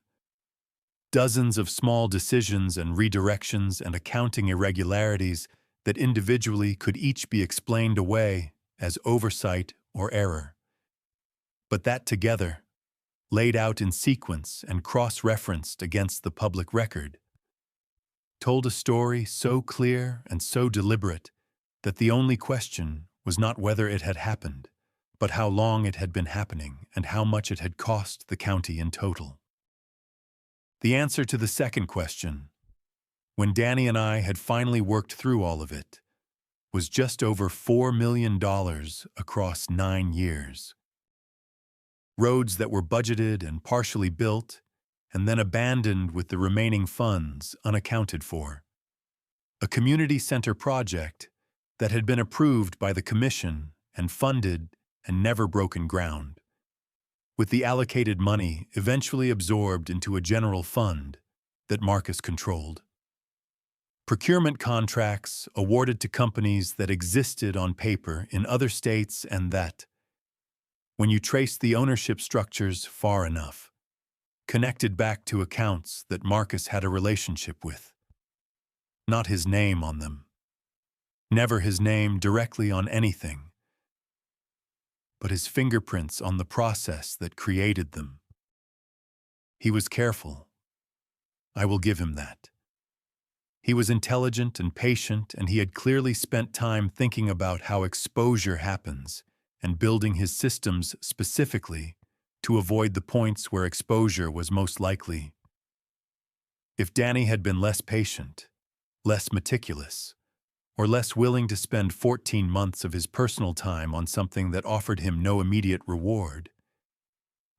Dozens of small decisions and redirections and accounting irregularities that individually could each be explained away as oversight or error, but that together, laid out in sequence and cross-referenced against the public record, told a story so clear and so deliberate that the only question was not whether it had happened, but how long it had been happening and how much it had cost the county in total. The answer to the second question, when Danny and I had finally worked through all of it, was just over $4 million across 9 years. Roads that were budgeted and partially built, and then abandoned with the remaining funds unaccounted for. A community center project that had been approved by the commission and funded and never broken ground, with the allocated money eventually absorbed into a general fund that Marcus controlled. Procurement contracts awarded to companies that existed on paper in other states and that, when you traced the ownership structures far enough, connected back to accounts that Marcus had a relationship with. Not his name on them. Never his name directly on anything, but his fingerprints on the process that created them. He was careful. I will give him that. He was intelligent and patient, and he had clearly spent time thinking about how exposure happens and building his systems specifically to avoid the points where exposure was most likely. If Danny had been less patient, less meticulous, or less willing to spend 14 months of his personal time on something that offered him no immediate reward,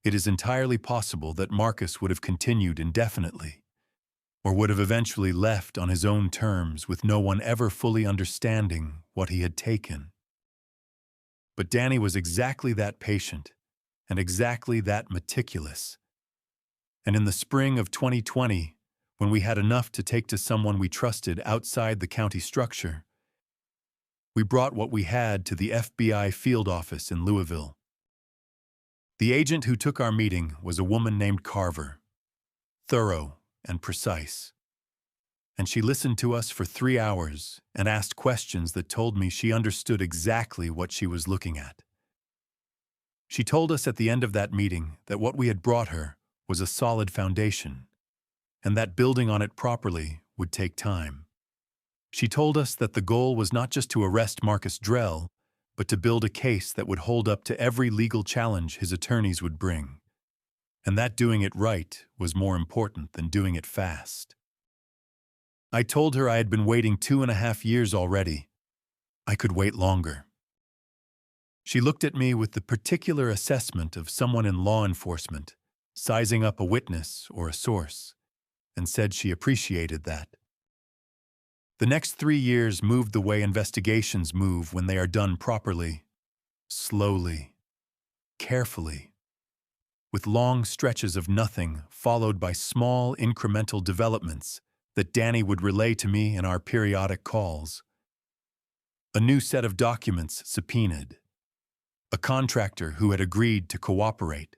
it is entirely possible that Marcus would have continued indefinitely, or would have eventually left on his own terms with no one ever fully understanding what he had taken. But Danny was exactly that patient and exactly that meticulous. And in the spring of 2020, when we had enough to take to someone we trusted outside the county structure, we brought what we had to the FBI field office in Louisville. The agent who took our meeting was a woman named Carver, thorough and precise. And she listened to us for 3 hours and asked questions that told me she understood exactly what she was looking at. She told us at the end of that meeting that what we had brought her was a solid foundation, and that building on it properly would take time. She told us that the goal was not just to arrest Marcus Drell, but to build a case that would hold up to every legal challenge his attorneys would bring, and that doing it right was more important than doing it fast. I told her I had been waiting 2.5 years already. I could wait longer. She looked at me with the particular assessment of someone in law enforcement, sizing up a witness or a source, and said she appreciated that. The next 3 years moved the way investigations move when they are done properly, slowly, carefully, with long stretches of nothing followed by small incremental developments that Danny would relay to me in our periodic calls. A new set of documents subpoenaed, a contractor who had agreed to cooperate,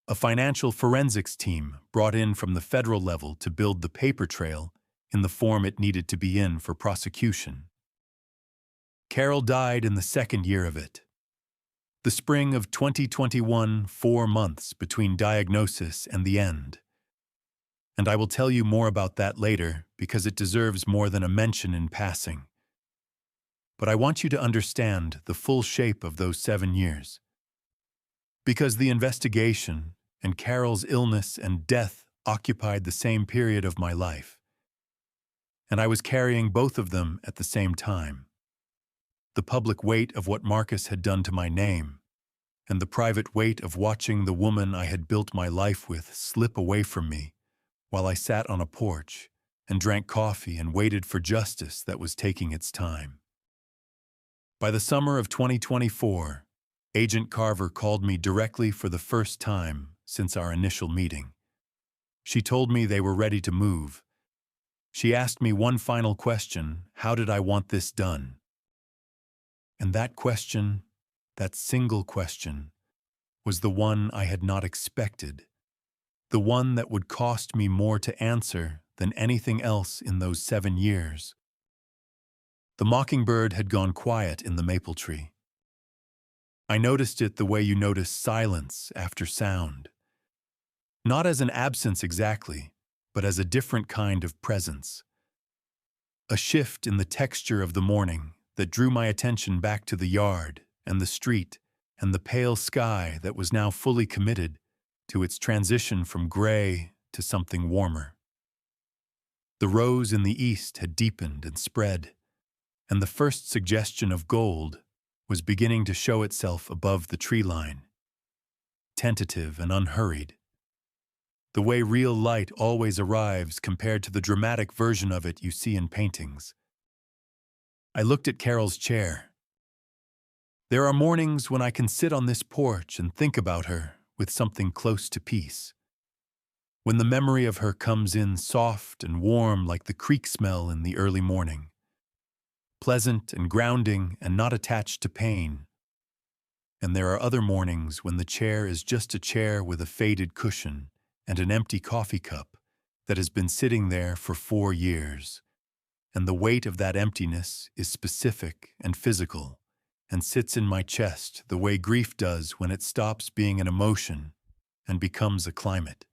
a financial forensics team brought in from the federal level to build the paper trail in the form it needed to be in for prosecution. Carol died in the second year of it. The spring of 2021, 4 months between diagnosis and the end. And I will tell you more about that later because it deserves more than a mention in passing. But I want you to understand the full shape of those 7 years. Because the investigation and Carol's illness and death occupied the same period of my life. And I was carrying both of them at the same time. The public weight of what Marcus had done to my name, and the private weight of watching the woman I had built my life with slip away from me while I sat on a porch and drank coffee and waited for justice that was taking its time. By the summer of 2024, Agent Carver called me directly for the first time since our initial meeting. She told me they were ready to move. She asked me one final question: how did I want this done? And that question, that single question, was the one I had not expected, the one that would cost me more to answer than anything else in those 7 years. The mockingbird had gone quiet in the maple tree. I noticed it the way you notice silence after sound. Not as an absence exactly, but as a different kind of presence. A shift in the texture of the morning that drew my attention back to the yard and the street and the pale sky that was now fully committed to its transition from gray to something warmer. The rose in the east had deepened and spread, and the first suggestion of gold was beginning to show itself above the tree line, tentative and unhurried. The way real light always arrives compared to the dramatic version of it you see in paintings. I looked at Carol's chair. There are mornings when I can sit on this porch and think about her with something close to peace. When the memory of her comes in soft and warm like the creek smell in the early morning. Pleasant and grounding and not attached to pain. And there are other mornings when the chair is just a chair with a faded cushion and an empty coffee cup that has been sitting there for 4 years. And the weight of that emptiness is specific and physical and sits in my chest the way grief does when it stops being an emotion and becomes a climate.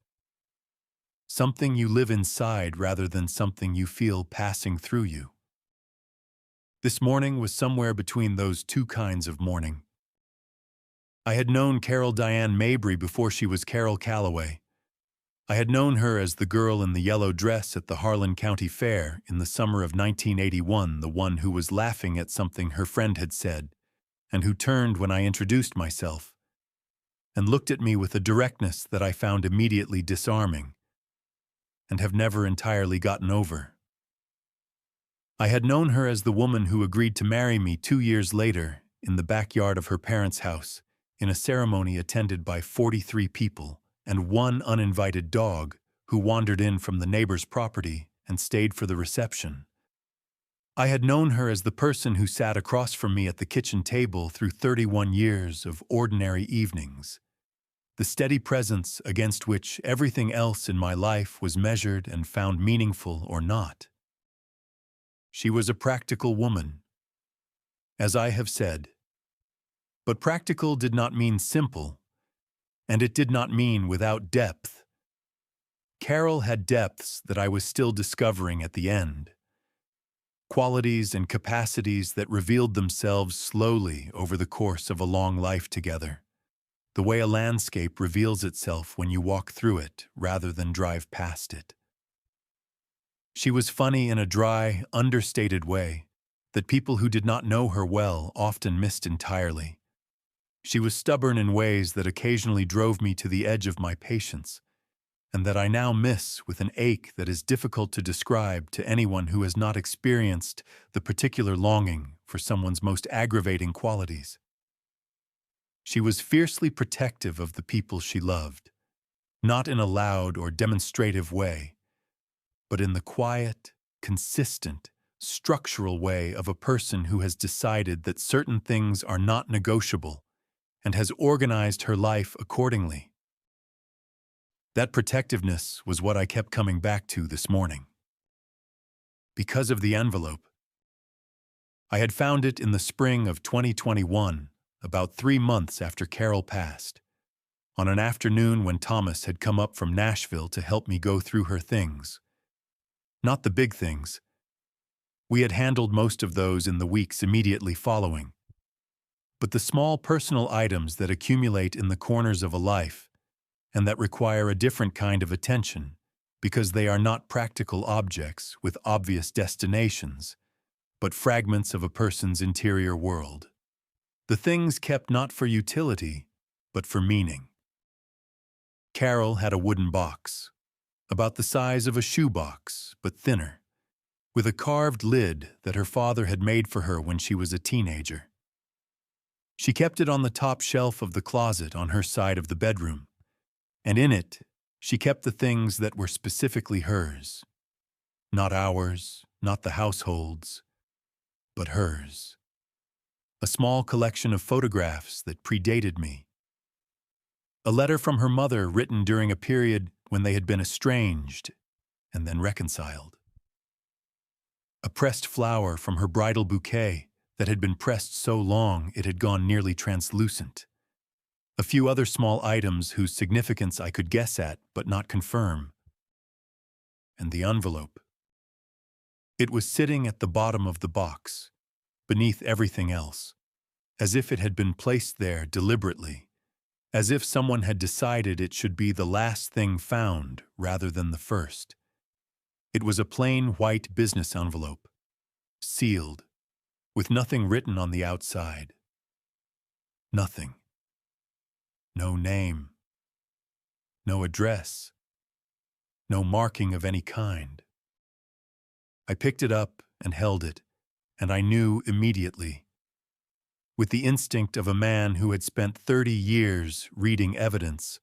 Something you live inside rather than something you feel passing through you. This morning was somewhere between those two kinds of morning. I had known Carol Diane Mabry before she was Carol Calloway. I had known her as the girl in the yellow dress at the Harlan County Fair in the summer of 1981, the one who was laughing at something her friend had said, and who turned when I introduced myself, and looked at me with a directness that I found immediately disarming, and have never entirely gotten over. I had known her as the woman who agreed to marry me 2 years later in the backyard of her parents' house, in a ceremony attended by 43 people and one uninvited dog who wandered in from the neighbor's property and stayed for the reception. I had known her as the person who sat across from me at the kitchen table through 31 years of ordinary evenings, the steady presence against which everything else in my life was measured and found meaningful or not. She was a practical woman, as I have said. But practical did not mean simple, and it did not mean without depth. Carol had depths that I was still discovering at the end. Qualities and capacities that revealed themselves slowly over the course of a long life together, the way a landscape reveals itself when you walk through it rather than drive past it. She was funny in a dry, understated way that people who did not know her well often missed entirely. She was stubborn in ways that occasionally drove me to the edge of my patience, and that I now miss with an ache that is difficult to describe to anyone who has not experienced the particular longing for someone's most aggravating qualities. She was fiercely protective of the people she loved, not in a loud or demonstrative way, but in the quiet, consistent, structural way of a person who has decided that certain things are not negotiable and has organized her life accordingly. That protectiveness was what I kept coming back to this morning. Because of the envelope. I had found it in the spring of 2021, about 3 months after Carol passed, on an afternoon when Thomas had come up from Nashville to help me go through her things. Not the big things. We had handled most of those in the weeks immediately following. But the small personal items that accumulate in the corners of a life and that require a different kind of attention because they are not practical objects with obvious destinations, but fragments of a person's interior world. The things kept not for utility, but for meaning. Carol had a wooden box, about the size of a shoebox, but thinner, with a carved lid that her father had made for her when she was a teenager. She kept it on the top shelf of the closet on her side of the bedroom, and in it she kept the things that were specifically hers. Not ours, not the household's, but hers. A small collection of photographs that predated me. A letter from her mother written during a period when they had been estranged and then reconciled. A pressed flower from her bridal bouquet that had been pressed so long it had gone nearly translucent. A few other small items whose significance I could guess at but not confirm. And the envelope. It was sitting at the bottom of the box, beneath everything else, as if it had been placed there deliberately, as if someone had decided it should be the last thing found rather than the first. It was a plain white business envelope, sealed, with nothing written on the outside. Nothing. No name. No address. No marking of any kind. I picked it up and held it, and I knew immediately, with the instinct of a man who had spent 30 years reading evidence,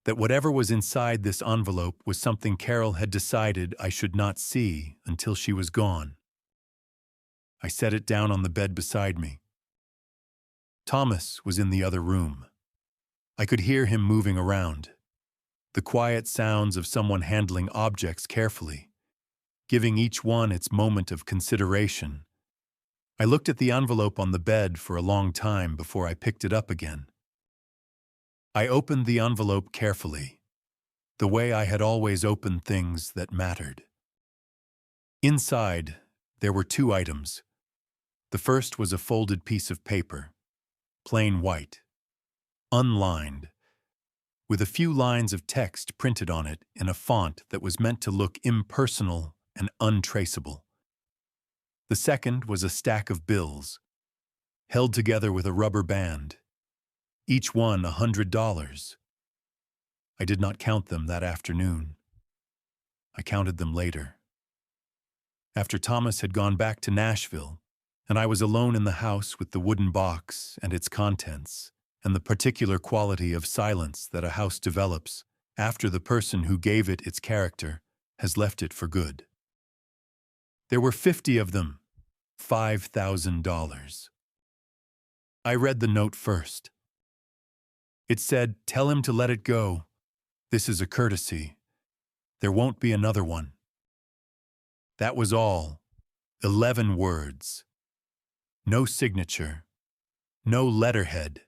that whatever was inside this envelope was something Carol had decided I should not see until she was gone. I set it down on the bed beside me. Thomas was in the other room. I could hear him moving around, the quiet sounds of someone handling objects carefully, giving each one its moment of consideration. I looked at the envelope on the bed for a long time before I picked it up again. I opened the envelope carefully, the way I had always opened things that mattered. Inside, there were 2 items. The first was a folded piece of paper, plain white, unlined, with a few lines of text printed on it in a font that was meant to look impersonal and untraceable. The second was a stack of bills, held together with a rubber band, each one $100. I did not count them that afternoon. I counted them later. After Thomas had gone back to Nashville, and I was alone in the house with the wooden box and its contents, and the particular quality of silence that a house develops after the person who gave it its character has left it for good. There were 50 of them, $5,000. I read the note first. It said, "Tell him to let it go. This is a courtesy. There won't be another one." That was all. 11 words. No signature. No letterhead.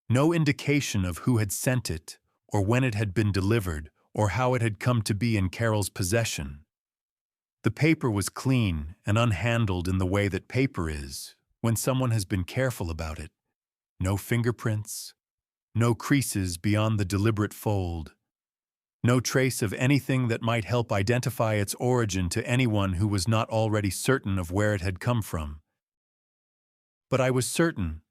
No indication of who had sent it, or when it had been delivered, or how it had come to be in Carol's possession. The paper was clean and unhandled in the way that paper is when someone has been careful about it. No fingerprints. No creases beyond the deliberate fold. No trace of anything that might help identify its origin to anyone who was not already certain of where it had come from. But I was certain.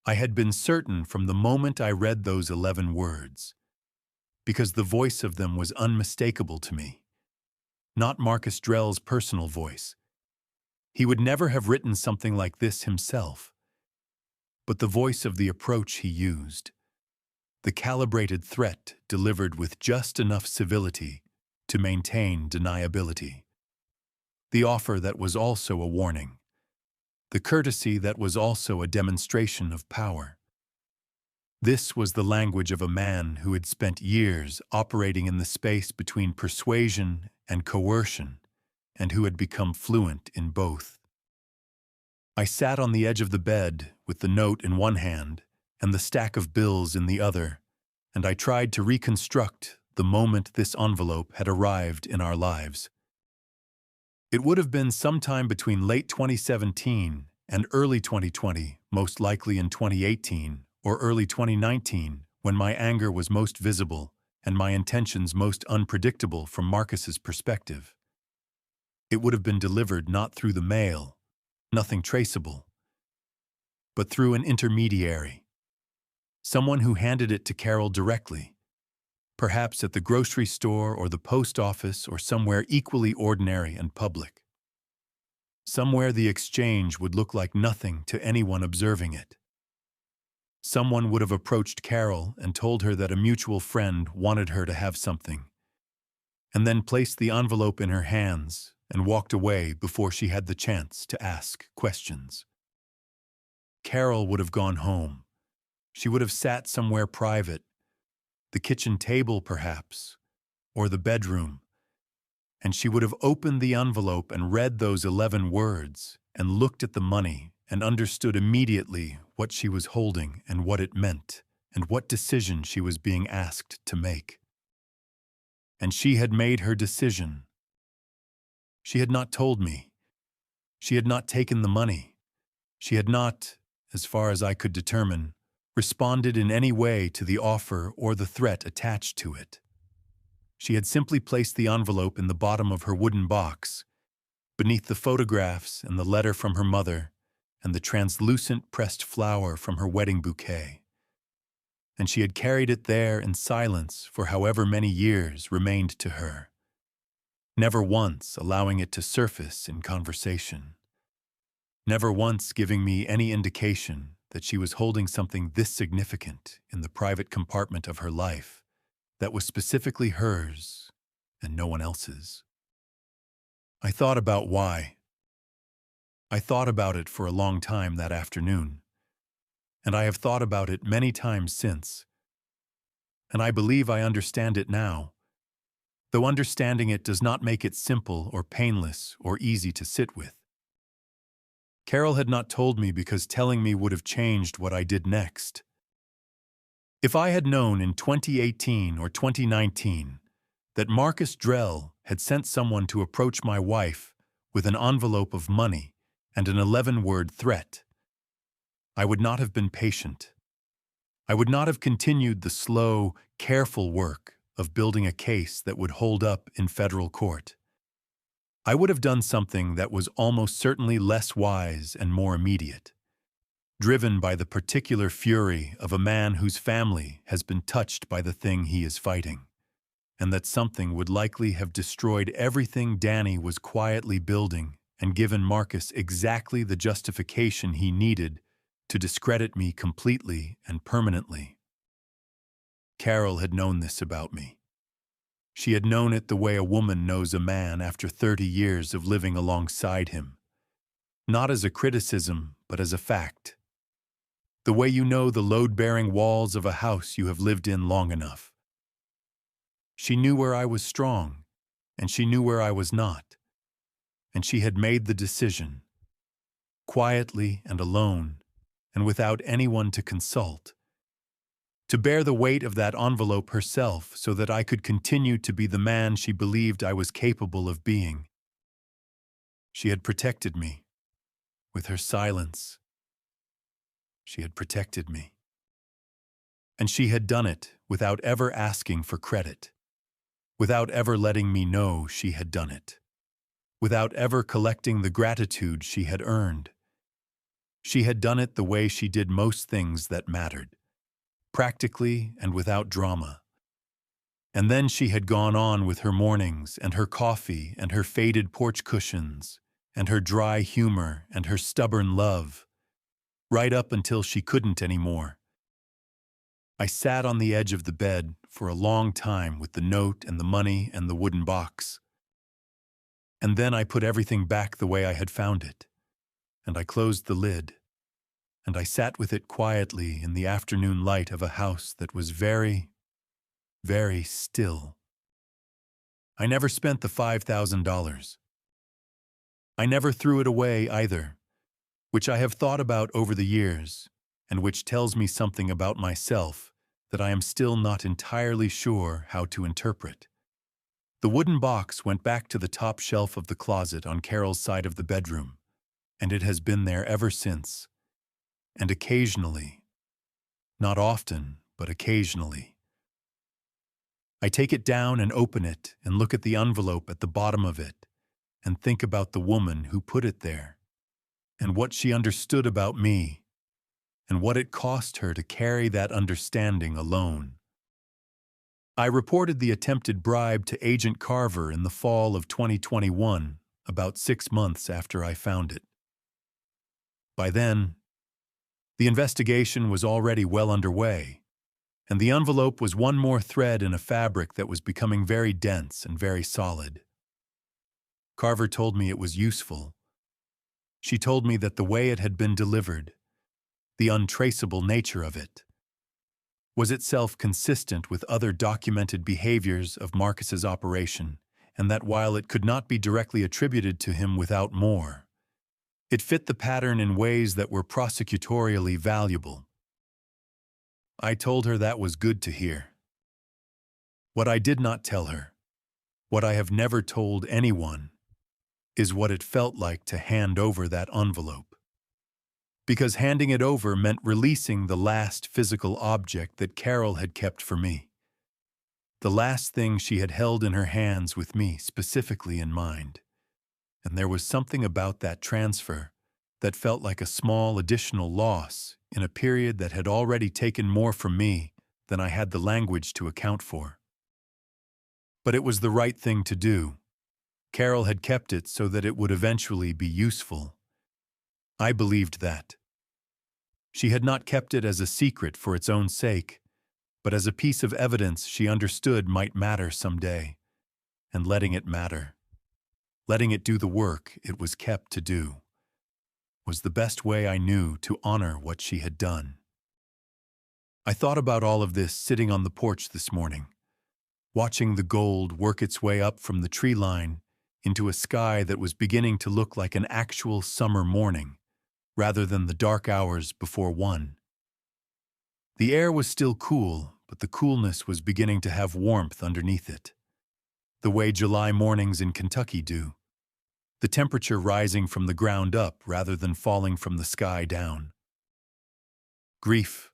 I had been certain from the moment I read those 11 words, because the voice of them was unmistakable to me. Not Marcus Drell's personal voice. He would never have written something like this himself. But the voice of the approach he used. The calibrated threat delivered with just enough civility to maintain deniability. The offer that was also a warning. The courtesy that was also a demonstration of power. This was the language of a man who had spent years operating in the space between persuasion and coercion, and who had become fluent in both. I sat on the edge of the bed with the note in one hand and the stack of bills in the other, and I tried to reconstruct the moment this envelope had arrived in our lives. It would have been sometime between late 2017 and early 2020, most likely in 2018 or early 2019, when my anger was most visible and my intentions most unpredictable from Marcus's perspective. It would have been delivered not through the mail, nothing traceable, but through an intermediary. Someone who handed it to Carol directly, perhaps at the grocery store or the post office or somewhere equally ordinary and public. Somewhere the exchange would look like nothing to anyone observing it. Someone would have approached Carol and told her that a mutual friend wanted her to have something, and then placed the envelope in her hands and walked away before she had the chance to ask questions. Carol would have gone home. She would have sat somewhere private, the kitchen table perhaps, or the bedroom, and she would have opened the envelope and read those 11 words and looked at the money and understood immediately what she was holding and what it meant and what decision she was being asked to make. And she had made her decision. She had not told me. She had not taken the money. She had not, as far as I could determine, responded in any way to the offer or the threat attached to it. She had simply placed the envelope in the bottom of her wooden box, beneath the photographs and the letter from her mother and the translucent pressed flower from her wedding bouquet. And she had carried it there in silence for however many years remained to her, never once allowing it to surface in conversation, never once giving me any indication that she was holding something this significant in the private compartment of her life that was specifically hers and no one else's. I thought about why. I thought about it for a long time that afternoon, and I have thought about it many times since, and I believe I understand it now, though understanding it does not make it simple or painless or easy to sit with. Carol had not told me because telling me would have changed what I did next. If I had known in 2018 or 2019 that Marcus Drell had sent someone to approach my wife with an envelope of money and an 11-word threat, I would not have been patient. I would not have continued the slow, careful work of building a case that would hold up in federal court. I would have done something that was almost certainly less wise and more immediate, driven by the particular fury of a man whose family has been touched by the thing he is fighting, and that something would likely have destroyed everything Danny was quietly building and given Marcus exactly the justification he needed to discredit me completely and permanently. Carol had known this about me. She had known it the way a woman knows a man after 30 years of living alongside him. Not as a criticism, but as a fact. The way you know the load-bearing walls of a house you have lived in long enough. She knew where I was strong, and she knew where I was not. And she had made the decision, quietly and alone, and without anyone to consult, to bear the weight of that envelope herself so that I could continue to be the man she believed I was capable of being. She had protected me. With her silence, she had protected me. And she had done it without ever asking for credit, without ever letting me know she had done it, without ever collecting the gratitude she had earned. She had done it the way she did most things that mattered, practically and without drama. And then she had gone on with her mornings and her coffee and her faded porch cushions and her dry humor and her stubborn love, right up until she couldn't anymore. I sat on the edge of the bed for a long time with the note and the money and the wooden box. And then I put everything back the way I had found it, and I closed the lid, and I sat with it quietly in the afternoon light of a house that was very, very still. I never spent the $5,000. I never threw it away either, which I have thought about over the years, and which tells me something about myself that I am still not entirely sure how to interpret. The wooden box went back to the top shelf of the closet on Carol's side of the bedroom, and it has been there ever since. And occasionally, not often, but occasionally, I take it down and open it and look at the envelope at the bottom of it and think about the woman who put it there and what she understood about me and what it cost her to carry that understanding alone. I reported the attempted bribe to Agent Carver in the fall of 2021, about 6 months after I found it. By then, the investigation was already well underway, and the envelope was one more thread in a fabric that was becoming very dense and very solid. Carver told me it was useful. She told me that the way it had been delivered, the untraceable nature of it, was itself consistent with other documented behaviors of Marcus's operation, and that while it could not be directly attributed to him without more, it fit the pattern in ways that were prosecutorially valuable. I told her that was good to hear. What I did not tell her, what I have never told anyone, is what it felt like to hand over that envelope. Because handing it over meant releasing the last physical object that Carol had kept for me. The last thing she had held in her hands with me specifically in mind. And there was something about that transfer that felt like a small additional loss in a period that had already taken more from me than I had the language to account for. But it was the right thing to do. Carol had kept it so that it would eventually be useful. I believed that. She had not kept it as a secret for its own sake, but as a piece of evidence she understood might matter someday, and letting it matter, letting it do the work it was kept to do, was the best way I knew to honor what she had done. I thought about all of this sitting on the porch this morning, watching the gold work its way up from the tree line into a sky that was beginning to look like an actual summer morning, rather than the dark hours before 1. The air was still cool, but the coolness was beginning to have warmth underneath it, the way July mornings in Kentucky do, the temperature rising from the ground up rather than falling from the sky down. Grief,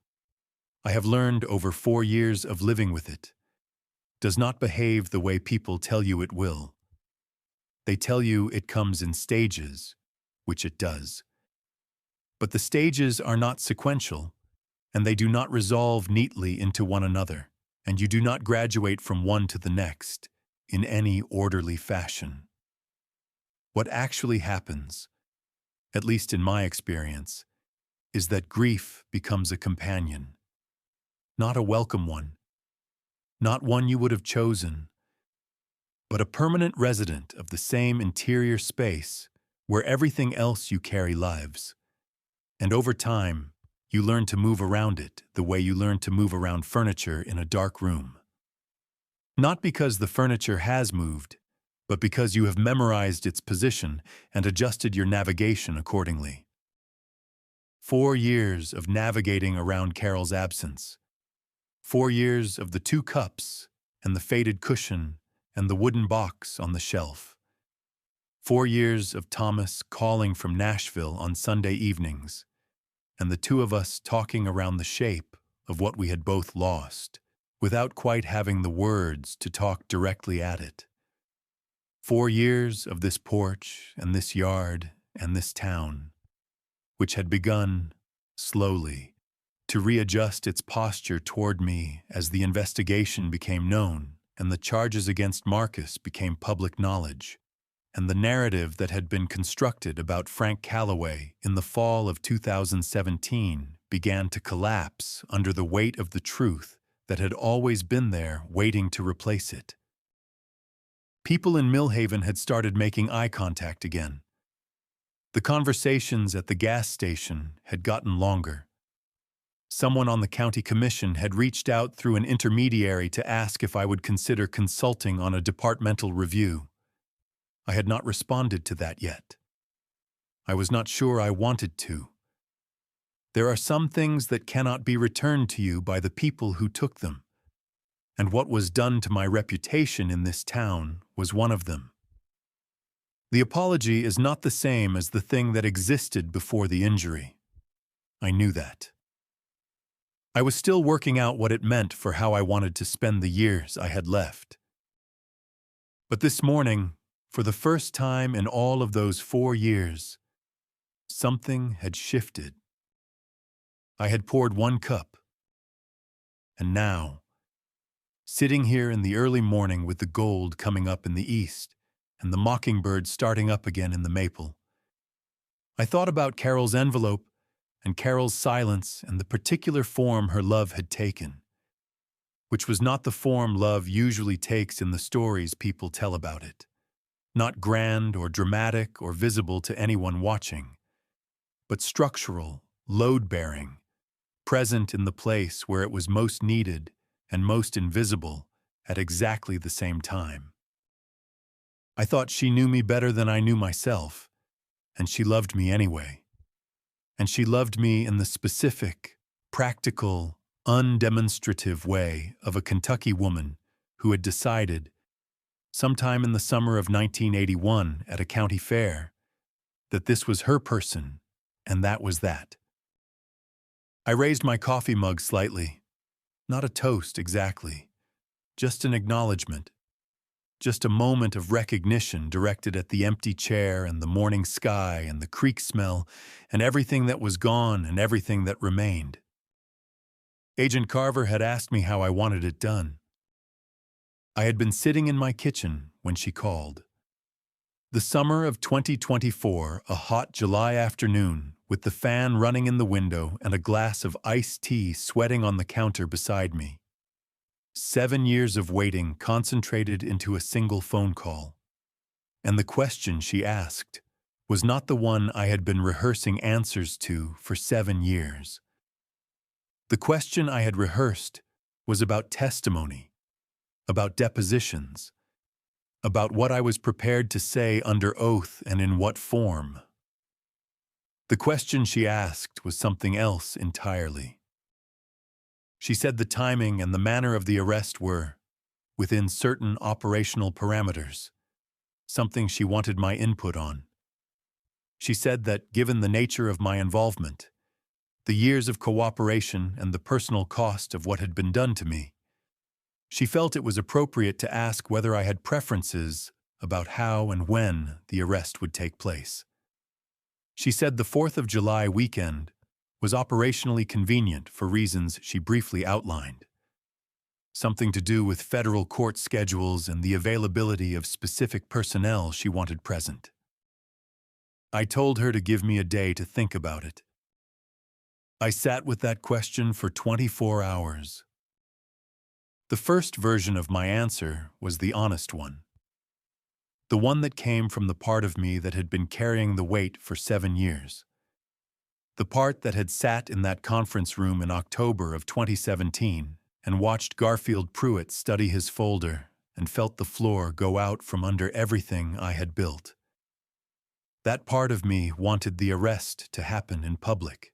I have learned over 4 years of living with it, does not behave the way people tell you it will. They tell you it comes in stages, which it does. But the stages are not sequential, and they do not resolve neatly into one another, and you do not graduate from one to the next in any orderly fashion. What actually happens, at least in my experience, is that grief becomes a companion, not a welcome one, not one you would have chosen, but a permanent resident of the same interior space where everything else you carry lives. And over time, you learn to move around it the way you learn to move around furniture in a dark room. Not because the furniture has moved, but because you have memorized its position and adjusted your navigation accordingly. 4 years of navigating around Carol's absence. 4 years of the 2 cups and the faded cushion and the wooden box on the shelf. 4 years of Thomas calling from Nashville on Sunday evenings, and the 2 of us talking around the shape of what we had both lost, without quite having the words to talk directly at it. 4 years of this porch and this yard and this town, which had begun, slowly, to readjust its posture toward me as the investigation became known and the charges against Marcus became public knowledge, and the narrative that had been constructed about Frank Calloway in the fall of 2017 began to collapse under the weight of the truth that had always been there waiting to replace it. People in Millhaven had started making eye contact again. The conversations at the gas station had gotten longer. Someone on the county commission had reached out through an intermediary to ask if I would consider consulting on a departmental review. I had not responded to that yet. I was not sure I wanted to. There are some things that cannot be returned to you by the people who took them, and what was done to my reputation in this town was one of them. The apology is not the same as the thing that existed before the injury. I knew that. I was still working out what it meant for how I wanted to spend the years I had left. But this morning, for the first time in all of those 4 years, something had shifted. I had poured 1 cup, and now, sitting here in the early morning with the gold coming up in the east and the mockingbird starting up again in the maple, I thought about Carol's envelope and Carol's silence and the particular form her love had taken, which was not the form love usually takes in the stories people tell about it, not grand or dramatic or visible to anyone watching, but structural, load-bearing, present in the place where it was most needed and most invisible at exactly the same time. I thought she knew me better than I knew myself, and she loved me anyway. And she loved me in the specific, practical, undemonstrative way of a Kentucky woman who had decided, sometime in the summer of 1981 at a county fair, that this was her person, and that was that. I raised my coffee mug slightly. Not a toast exactly, just an acknowledgement. Just a moment of recognition directed at the empty chair and the morning sky and the creek smell and everything that was gone and everything that remained. Agent Carver had asked me how I wanted it done. I had been sitting in my kitchen when she called. The summer of 2024, a hot July afternoon, with the fan running in the window and a glass of iced tea sweating on the counter beside me. 7 years of waiting concentrated into a single phone call. And the question she asked was not the one I had been rehearsing answers to for 7 years. The question I had rehearsed was about testimony, about depositions, about what I was prepared to say under oath and in what form. The question she asked was something else entirely. She said the timing and the manner of the arrest were, within certain operational parameters, something she wanted my input on. She said that, given the nature of my involvement, the years of cooperation and the personal cost of what had been done to me, she felt it was appropriate to ask whether I had preferences about how and when the arrest would take place. She said the 4th of July weekend was operationally convenient for reasons she briefly outlined. Something to do with federal court schedules and the availability of specific personnel she wanted present. I told her to give me a day to think about it. I sat with that question for 24 hours. The first version of my answer was the honest one. The one that came from the part of me that had been carrying the weight for 7 years. The part that had sat in that conference room in October of 2017 and watched Garfield Pruitt study his folder and felt the floor go out from under everything I had built. That part of me wanted the arrest to happen in public,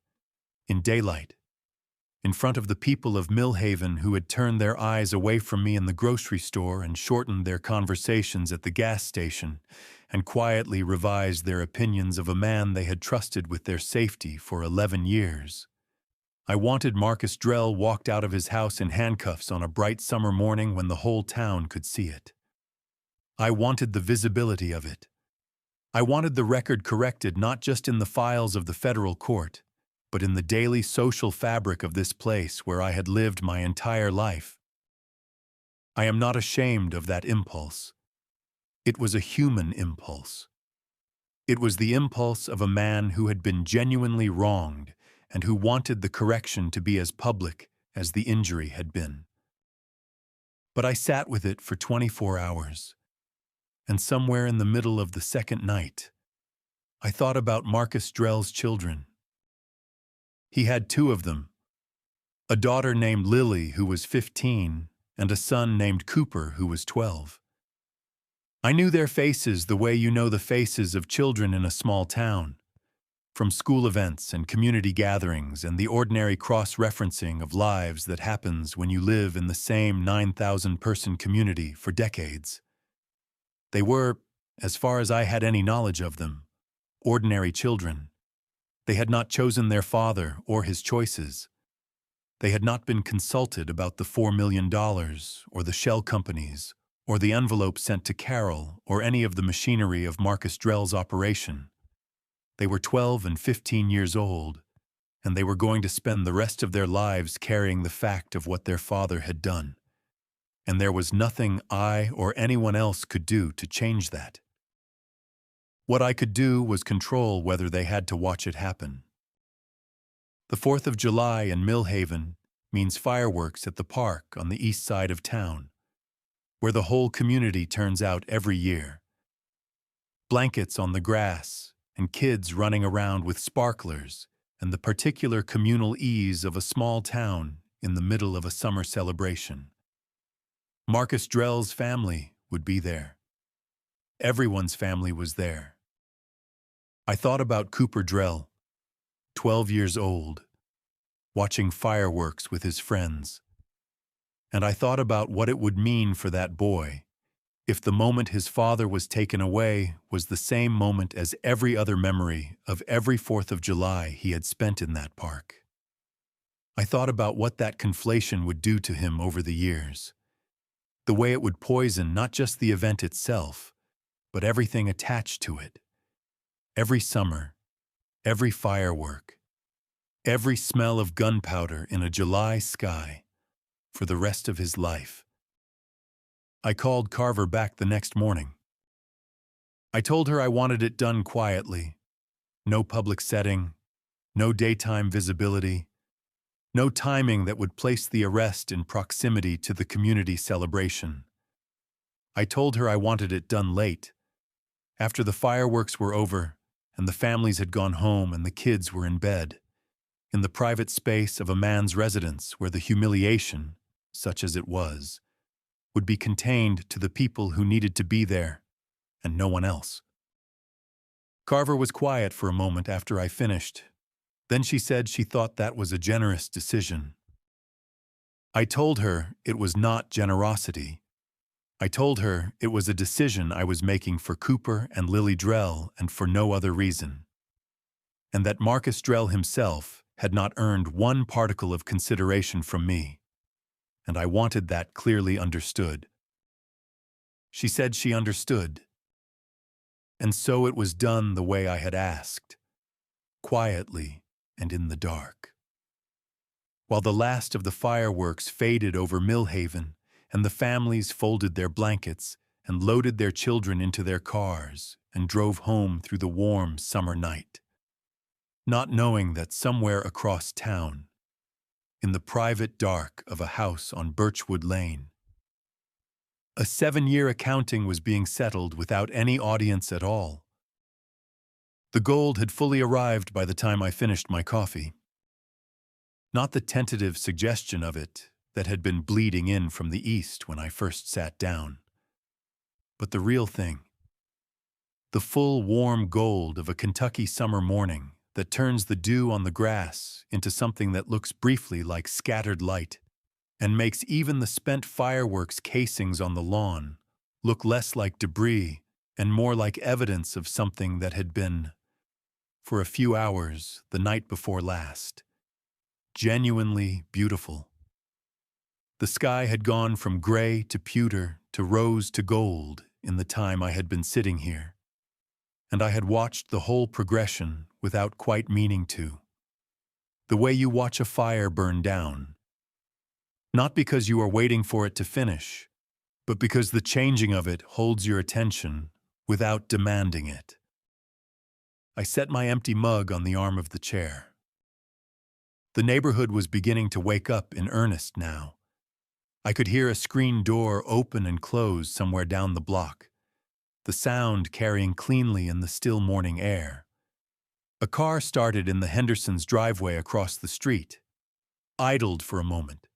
in daylight, in front of the people of Millhaven who had turned their eyes away from me in the grocery store and shortened their conversations at the gas station and quietly revised their opinions of a man they had trusted with their safety for 11 years. I wanted Marcus Drell walked out of his house in handcuffs on a bright summer morning when the whole town could see it. I wanted the visibility of it. I wanted the record corrected not just in the files of the federal court, but in the daily social fabric of this place where I had lived my entire life. I am not ashamed of that impulse. It was a human impulse. It was the impulse of a man who had been genuinely wronged and who wanted the correction to be as public as the injury had been. But I sat with it for 24 hours, and somewhere in the middle of the second night, I thought about Marcus Drell's children. He had 2 of them, a daughter named Lily who was 15 and a son named Cooper who was 12. I knew their faces the way you know the faces of children in a small town, from school events and community gatherings and the ordinary cross-referencing of lives that happens when you live in the same 9,000-person community for decades. They were, as far as I had any knowledge of them, ordinary children. They had not chosen their father or his choices. They had not been consulted about the $4 million or the shell companies or the envelope sent to Carol or any of the machinery of Marcus Drell's operation. They were 12 and 15 years old, and they were going to spend the rest of their lives carrying the fact of what their father had done. And there was nothing I or anyone else could do to change that. What I could do was control whether they had to watch it happen. The 4th of July in Millhaven means fireworks at the park on the east side of town, where the whole community turns out every year. Blankets on the grass and kids running around with sparklers and the particular communal ease of a small town in the middle of a summer celebration. Marcus Drell's family would be there. Everyone's family was there. I thought about Cooper Drell, 12 years old, watching fireworks with his friends. And I thought about what it would mean for that boy if the moment his father was taken away was the same moment as every other memory of every 4th of July he had spent in that park. I thought about what that conflation would do to him over the years, the way it would poison not just the event itself, but everything attached to it. Every summer, every firework, every smell of gunpowder in a July sky for the rest of his life. I called Carver back the next morning. I told her I wanted it done quietly, no public setting, no daytime visibility, no timing that would place the arrest in proximity to the community celebration. I told her I wanted it done late, after the fireworks were over and the families had gone home and the kids were in bed, in the private space of a man's residence where the humiliation, such as it was, would be contained to the people who needed to be there and no one else. Carver was quiet for a moment after I finished. Then she said she thought that was a generous decision. I told her it was not generosity. I told her it was a decision I was making for Cooper and Lily Drell and for no other reason, and that Marcus Drell himself had not earned one particle of consideration from me, and I wanted that clearly understood. She said she understood, and so it was done the way I had asked, quietly and in the dark. While the last of the fireworks faded over Millhaven, and the families folded their blankets and loaded their children into their cars and drove home through the warm summer night. not knowing that somewhere across town, in the private dark of a house on Birchwood Lane, a 7-year accounting was being settled without any audience at all. The gold had fully arrived by the time I finished my coffee. Not the tentative suggestion of it that had been bleeding in from the east when I first sat down, but the real thing. The full, warm gold of a Kentucky summer morning that turns the dew on the grass into something that looks briefly like scattered light and makes even the spent fireworks casings on the lawn look less like debris and more like evidence of something that had been, for a few hours the night before last, genuinely beautiful. The sky had gone from gray to pewter to rose to gold in the time I had been sitting here, and I had watched the whole progression without quite meaning to. The way you watch a fire burn down, not because you are waiting for it to finish, but because the changing of it holds your attention without demanding it. I set my empty mug on the arm of the chair. The neighborhood was beginning to wake up in earnest now. I could hear a screen door open and close somewhere down the block, the sound carrying cleanly in the still morning air. A car started in the Hendersons' driveway across the street, idled for a moment,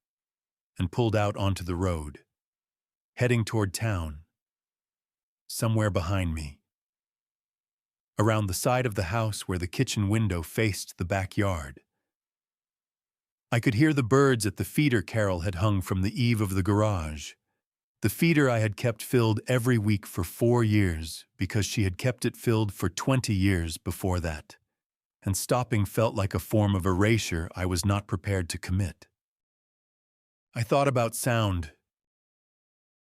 and pulled out onto the road, heading toward town. Somewhere behind me, around the side of the house where the kitchen window faced the backyard, I could hear the birds at the feeder Carol had hung from the eave of the garage. The feeder I had kept filled every week for 4 years because she had kept it filled for 20 years before that, and stopping felt like a form of erasure I was not prepared to commit. I thought about sound.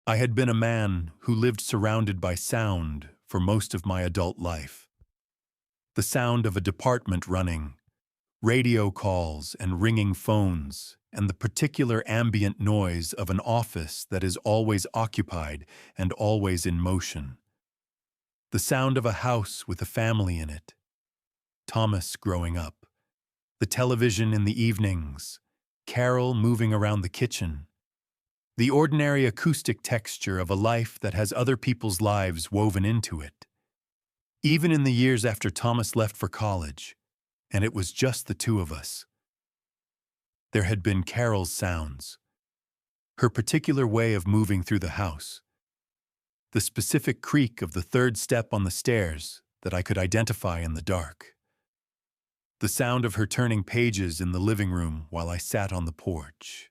I had been a man who lived surrounded by sound for most of my adult life. The sound of a department running, radio calls and ringing phones, and the particular ambient noise of an office that is always occupied and always in motion. The sound of a house with a family in it. Thomas growing up. The television in the evenings. Carol moving around the kitchen. The ordinary acoustic texture of a life that has other people's lives woven into it. Even in the years after Thomas left for college, and it was just the two of us, there had been Carol's sounds, her particular way of moving through the house, the specific creak of the third step on the stairs that I could identify in the dark, the sound of her turning pages in the living room while I sat on the porch,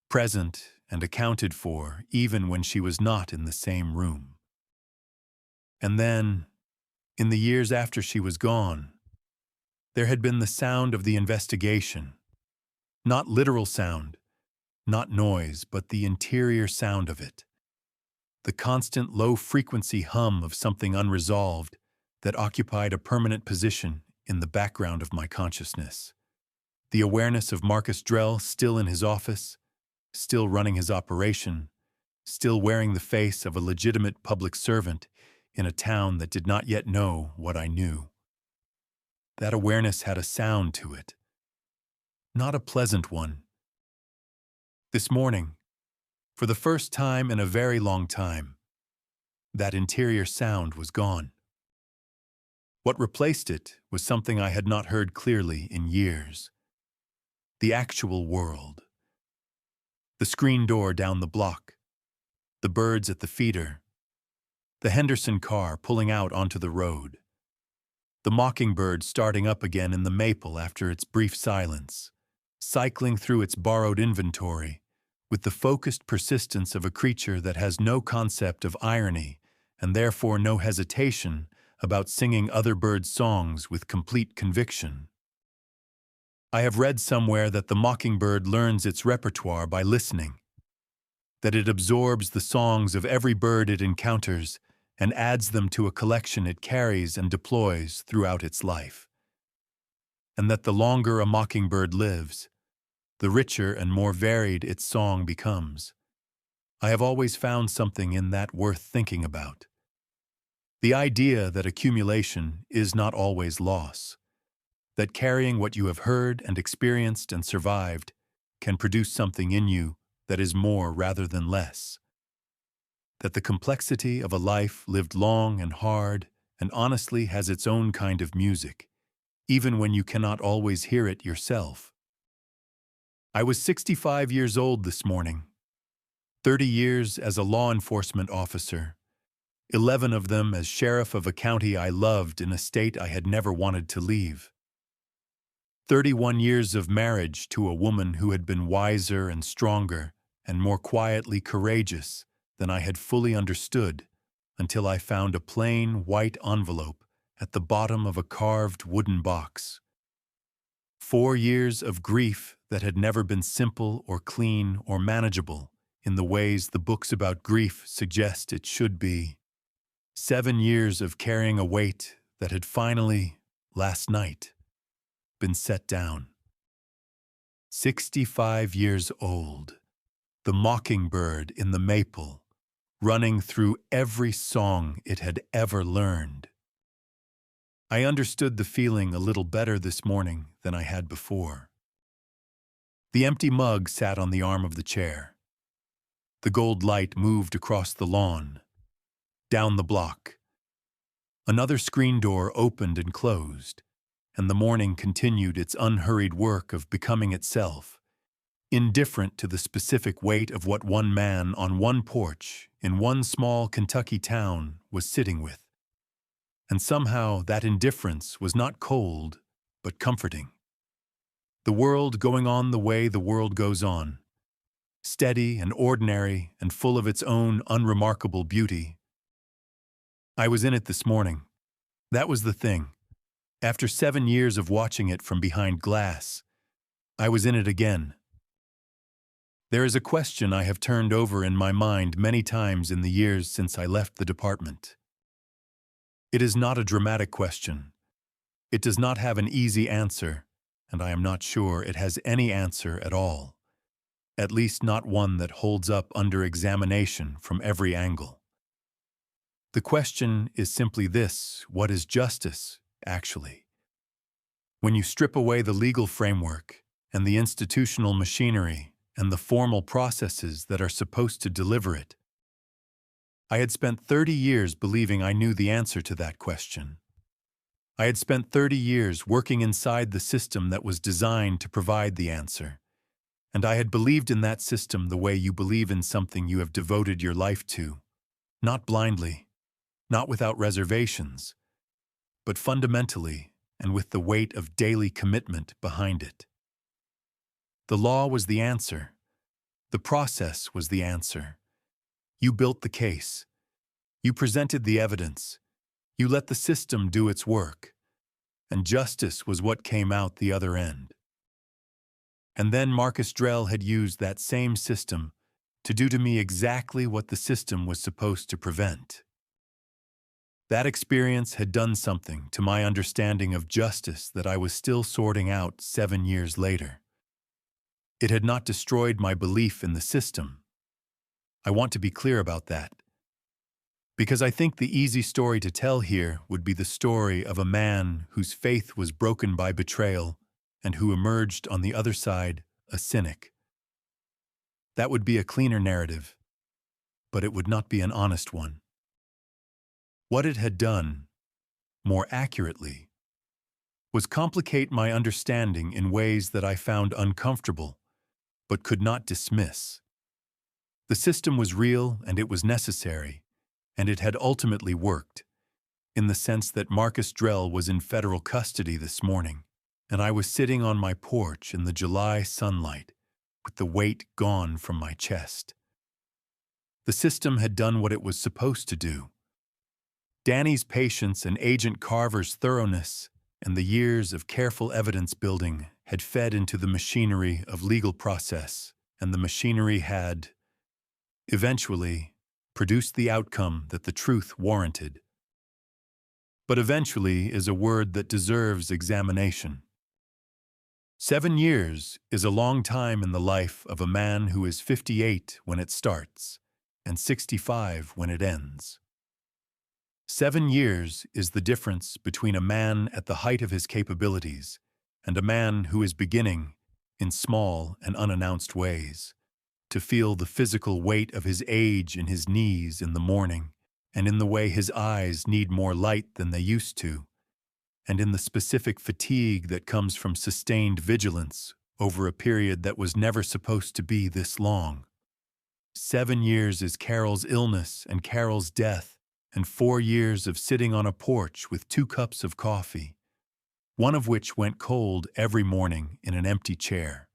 present and accounted for even when she was not in the same room. And then, in the years after she was gone, there had been the sound of the investigation. Not literal sound, not noise, but the interior sound of it. The constant low-frequency hum of something unresolved that occupied a permanent position in the background of my consciousness. The awareness of Marcus Drell still in his office, still running his operation, still wearing the face of a legitimate public servant in a town that did not yet know what I knew. That awareness had a sound to it. Not a pleasant one. This morning, for the first time in a very long time, that interior sound was gone. What replaced it was something I had not heard clearly in years. The actual world. The screen door down the block. The birds at the feeder. The Henderson car pulling out onto the road. The mockingbird starting up again in the maple after its brief silence, cycling through its borrowed inventory with the focused persistence of a creature that has no concept of irony and therefore no hesitation about singing other birds' songs with complete conviction. I have read somewhere that the mockingbird learns its repertoire by listening, that it absorbs the songs of every bird it encounters and adds them to a collection it carries and deploys throughout its life. And that the longer a mockingbird lives, the richer and more varied its song becomes. I have always found something in that worth thinking about. The idea that accumulation is not always loss. that carrying what you have heard and experienced and survived can produce something in you that is more rather than less. That the complexity of a life lived long and hard and honestly has its own kind of music, even when you cannot always hear it yourself. I was 65 years old this morning, 30 years as a law enforcement officer, 11 of them as sheriff of a county I loved in a state I had never wanted to leave. 31 years of marriage to a woman who had been wiser and stronger and more quietly courageous than I had fully understood until I found a plain white envelope at the bottom of a carved wooden box. 4 years of grief that had never been simple or clean or manageable in the ways the books about grief suggest it should be. 7 years of carrying a weight that had finally, last night, been set down. 65 years old, the mockingbird in the maple, running through every song it had ever learned. I understood the feeling a little better this morning than I had before. The empty mug sat on the arm of the chair. The gold light moved across the lawn, down the block. Another screen door opened and closed, and the morning continued its unhurried work of becoming itself, indifferent to the specific weight of what one man on one porch in one small Kentucky town was sitting with. And somehow that indifference was not cold, but comforting. The world going on the way the world goes on, steady and ordinary and full of its own unremarkable beauty. I was in it this morning. That was the thing. After 7 years of watching it from behind glass, I was in it again. There is a question I have turned over in my mind many times in the years since I left the department. It is not a dramatic question. It does not have an easy answer, and I am not sure it has any answer at all, at least not one that holds up under examination from every angle. The question is simply this: what is justice, actually? When you strip away the legal framework and the institutional machinery and the formal processes that are supposed to deliver it. I had spent 30 years believing I knew the answer to that question. I had spent 30 years working inside the system that was designed to provide the answer, and I had believed in that system the way you believe in something you have devoted your life to, not blindly, not without reservations, but fundamentally and with the weight of daily commitment behind it. The law was the answer. The process was the answer. You built the case. You presented the evidence. You let the system do its work. And justice was what came out the other end. And then Marcus Drell had used that same system to do to me exactly what the system was supposed to prevent. That experience had done something to my understanding of justice that I was still sorting out 7 years later. It had not destroyed my belief in the system. I want to be clear about that, because I think the easy story to tell here would be the story of a man whose faith was broken by betrayal and who emerged on the other side a cynic. That would be a cleaner narrative, but it would not be an honest one. What it had done, more accurately, was complicate my understanding in ways that I found uncomfortable, but could not dismiss. The system was real and it was necessary, and it had ultimately worked, in the sense that Marcus Drell was in federal custody this morning, and I was sitting on my porch in the July sunlight, with the weight gone from my chest. The system had done what it was supposed to do. Danny's patience and Agent Carver's thoroughness and the years of careful evidence building had fed into the machinery of legal process, and the machinery had, eventually, produced the outcome that the truth warranted. But eventually is a word that deserves examination. 7 years is a long time in the life of a man who is 58 when it starts and 65 when it ends. 7 years is the difference between a man at the height of his capabilities and a man who is beginning, in small and unannounced ways, to feel the physical weight of his age in his knees in the morning, and in the way his eyes need more light than they used to, and in the specific fatigue that comes from sustained vigilance over a period that was never supposed to be this long. 7 years is Carol's illness and Carol's death, and 4 years of sitting on a porch with 2 cups of coffee, one of which went cold every morning in an empty chair.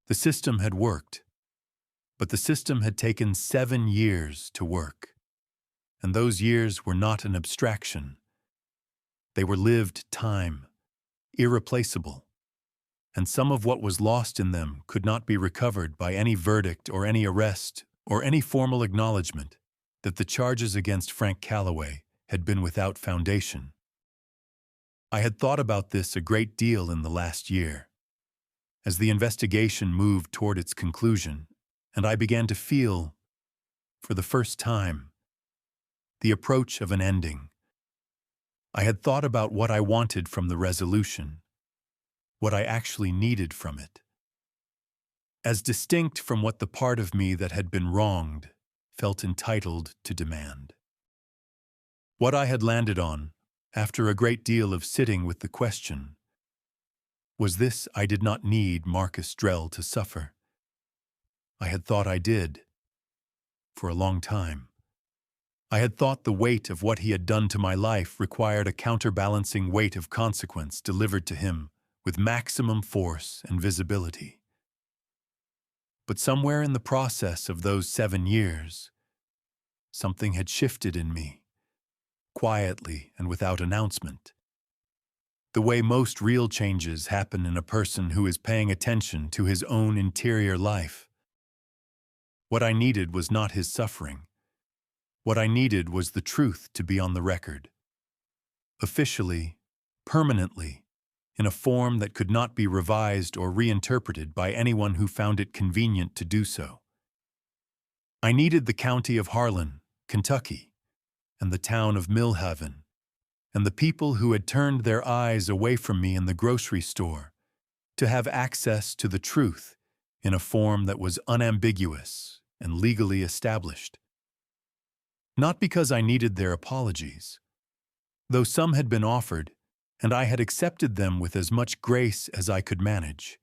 The system had worked, but the system had taken 7 years to work. And those years were not an abstraction. They were lived time, irreplaceable. And some of what was lost in them could not be recovered by any verdict or any arrest or any formal acknowledgement that the charges against Frank Calloway had been without foundation. I had thought about this a great deal in the last year, as the investigation moved toward its conclusion, and I began to feel, for the first time, the approach of an ending. I had thought about what I wanted from the resolution, what I actually needed from it, as distinct from what the part of me that had been wronged felt entitled to demand. What I had landed on, after a great deal of sitting with the question, was this: I did not need Marcus Drell to suffer. I had thought I did, for a long time. I had thought the weight of what he had done to my life required a counterbalancing weight of consequence delivered to him with maximum force and visibility. But somewhere in the process of those 7 years, something had shifted in me, quietly and without announcement. The way most real changes happen in a person who is paying attention to his own interior life. What I needed was not his suffering. What I needed was the truth to be on the record. Officially, permanently, in a form that could not be revised or reinterpreted by anyone who found it convenient to do so. I needed the county of Harlan, Kentucky, and the town of Millhaven, and the people who had turned their eyes away from me in the grocery store to have access to the truth in a form that was unambiguous and legally established. Not because I needed their apologies, though some had been offered, and I had accepted them with as much grace as I could manage,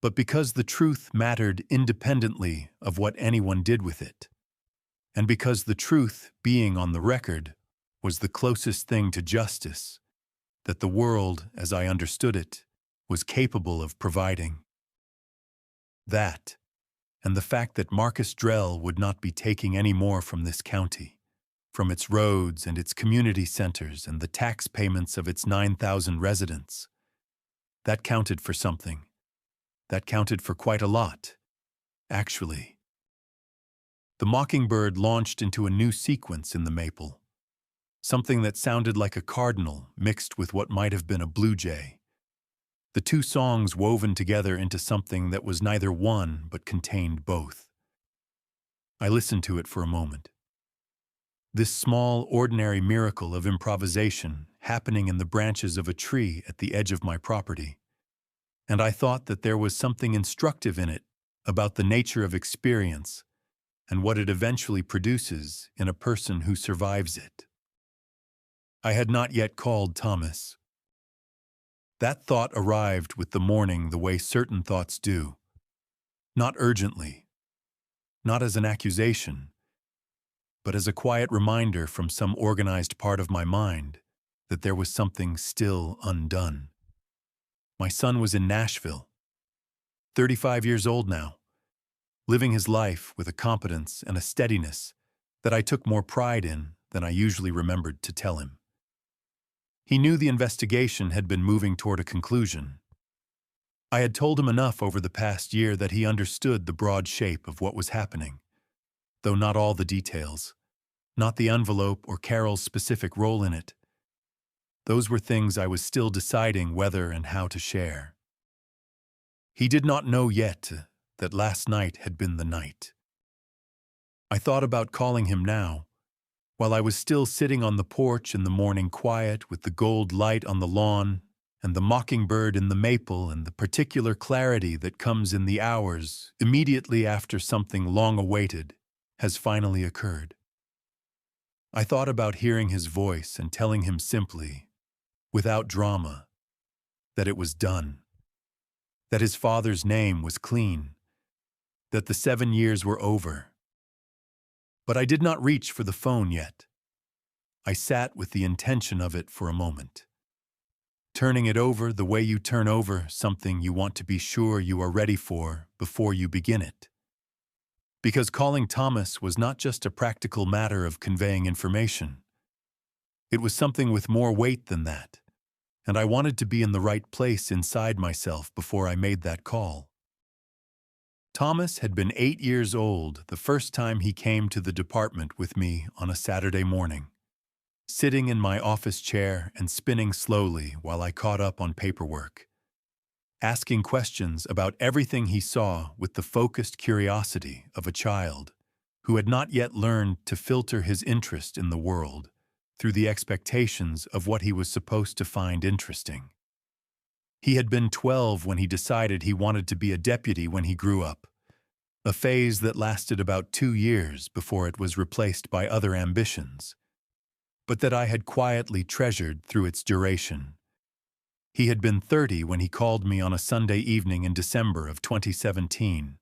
but because the truth mattered independently of what anyone did with it, and because the truth, being on the record, was the closest thing to justice that the world, as I understood it, was capable of providing. That, and the fact that Marcus Drell would not be taking any more from this county, from its roads and its community centers and the tax payments of its 9,000 residents. That counted for something. That counted for quite a lot, actually. The mockingbird launched into a new sequence in the maple, something that sounded like a cardinal mixed with what might have been a blue jay. The two songs woven together into something that was neither one but contained both. I listened to it for a moment. This small, ordinary miracle of improvisation happening in the branches of a tree at the edge of my property. And I thought that there was something instructive in it about the nature of experience and what it eventually produces in a person who survives it. I had not yet called Thomas. That thought arrived with the morning the way certain thoughts do. Not urgently, not as an accusation, but as a quiet reminder from some organized part of my mind that there was something still undone. My son was in Nashville, 35 years old now, living his life with a competence and a steadiness that I took more pride in than I usually remembered to tell him. He knew the investigation had been moving toward a conclusion. I had told him enough over the past year that he understood the broad shape of what was happening, though not all the details, not the envelope or Carol's specific role in it. Those were things I was still deciding whether and how to share. He did not know yet that last night had been the night. I thought about calling him now, While I was still sitting on the porch in the morning quiet with the gold light on the lawn and the mockingbird in the maple and the particular clarity that comes in the hours immediately after something long awaited has finally occurred. I thought about hearing his voice and telling him simply, without drama, that it was done, that his father's name was clean, that the 7 years were over. But I did not reach for the phone yet. I sat with the intention of it for a moment, turning it over the way you turn over something you want to be sure you are ready for before you begin it. Because calling Thomas was not just a practical matter of conveying information. It was something with more weight than that, and I wanted to be in the right place inside myself before I made that call. Thomas had been 8 years old the first time he came to the department with me on a Saturday morning, sitting in my office chair and spinning slowly while I caught up on paperwork, asking questions about everything he saw with the focused curiosity of a child who had not yet learned to filter his interest in the world through the expectations of what he was supposed to find interesting. He had been 12 when he decided he wanted to be a deputy when he grew up, a phase that lasted about 2 years before it was replaced by other ambitions, but that I had quietly treasured through its duration. He had been 30 when he called me on a Sunday evening in December of 2017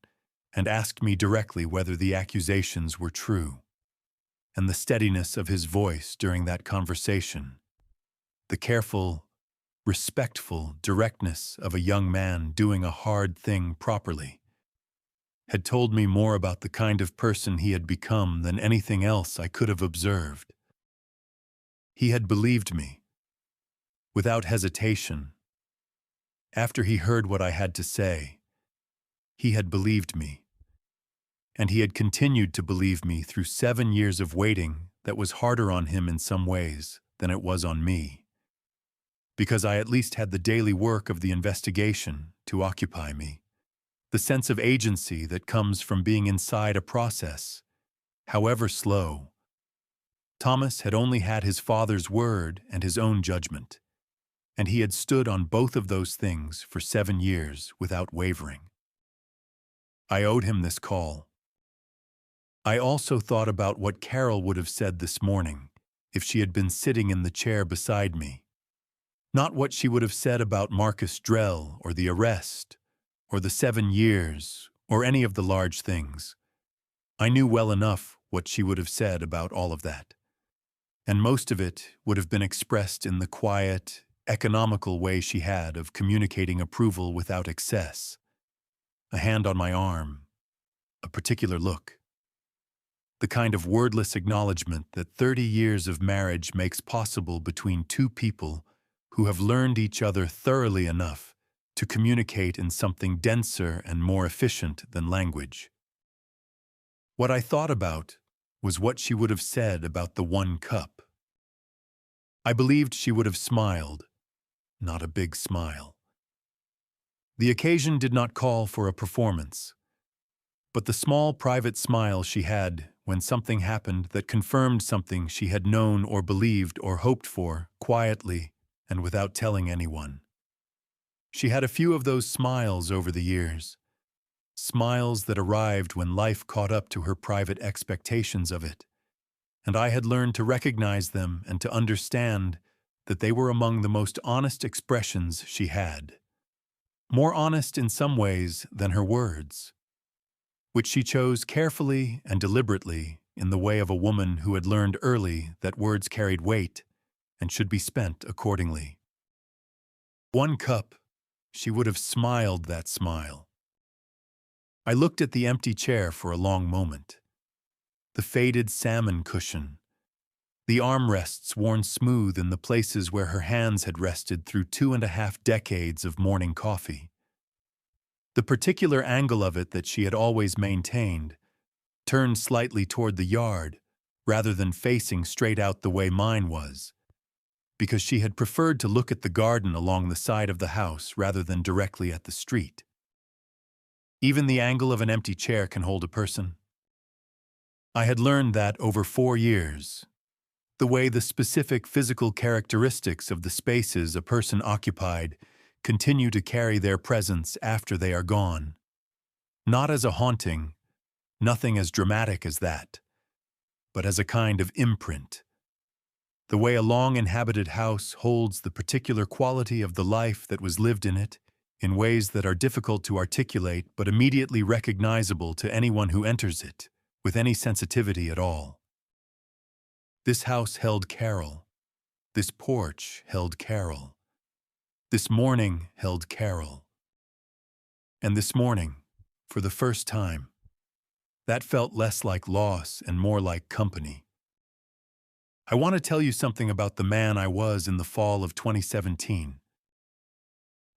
and asked me directly whether the accusations were true. And the steadiness of his voice during that conversation, the careful, respectful directness of a young man doing a hard thing properly, had told me more about the kind of person he had become than anything else I could have observed. He had believed me, without hesitation. After he heard what I had to say, he had believed me. And he had continued to believe me through 7 years of waiting that was harder on him in some ways than it was on me, because I at least had the daily work of the investigation to occupy me, the sense of agency that comes from being inside a process, however slow. Thomas had only had his father's word and his own judgment, and he had stood on both of those things for 7 years without wavering. I owed him this call. I also thought about what Carol would have said this morning if she had been sitting in the chair beside me. Not what she would have said about Marcus Drell or the arrest or the 7 years or any of the large things. I knew well enough what she would have said about all of that. And most of it would have been expressed in the quiet, economical way she had of communicating approval without excess. A hand on my arm, a particular look. The kind of wordless acknowledgement that 30 years of marriage makes possible between two people who have learned each other thoroughly enough to communicate in something denser and more efficient than language. What I thought about was what she would have said about the 1 cup. I believed she would have smiled, not a big smile. The occasion did not call for a performance, but the small private smile she had when something happened that confirmed something she had known or believed or hoped for, quietly and without telling anyone. She had a few of those smiles over the years, smiles that arrived when life caught up to her private expectations of it, and I had learned to recognize them and to understand that they were among the most honest expressions she had. More honest in some ways than her words, which she chose carefully and deliberately in the way of a woman who had learned early that words carried weight and should be spent accordingly. 1 cup, she would have smiled that smile. I looked at the empty chair for a long moment. The faded salmon cushion, the armrests worn smooth in the places where her hands had rested through 2.5 decades of morning coffee. The particular angle of it that she had always maintained, turned slightly toward the yard rather than facing straight out the way mine was, because she had preferred to look at the garden along the side of the house rather than directly at the street. Even the angle of an empty chair can hold a person. I had learned that over 4 years, The way the specific physical characteristics of the spaces a person occupied continue to carry their presence after they are gone. Not as a haunting, nothing as dramatic as that, but as a kind of imprint. The way a long-inhabited house holds the particular quality of the life that was lived in it, in ways that are difficult to articulate but immediately recognizable to anyone who enters it, with any sensitivity at all. This house held Carol. This porch held Carol. This morning held Carol. And this morning, for the first time, that felt less like loss and more like company. I want to tell you something about the man I was in the fall of 2017.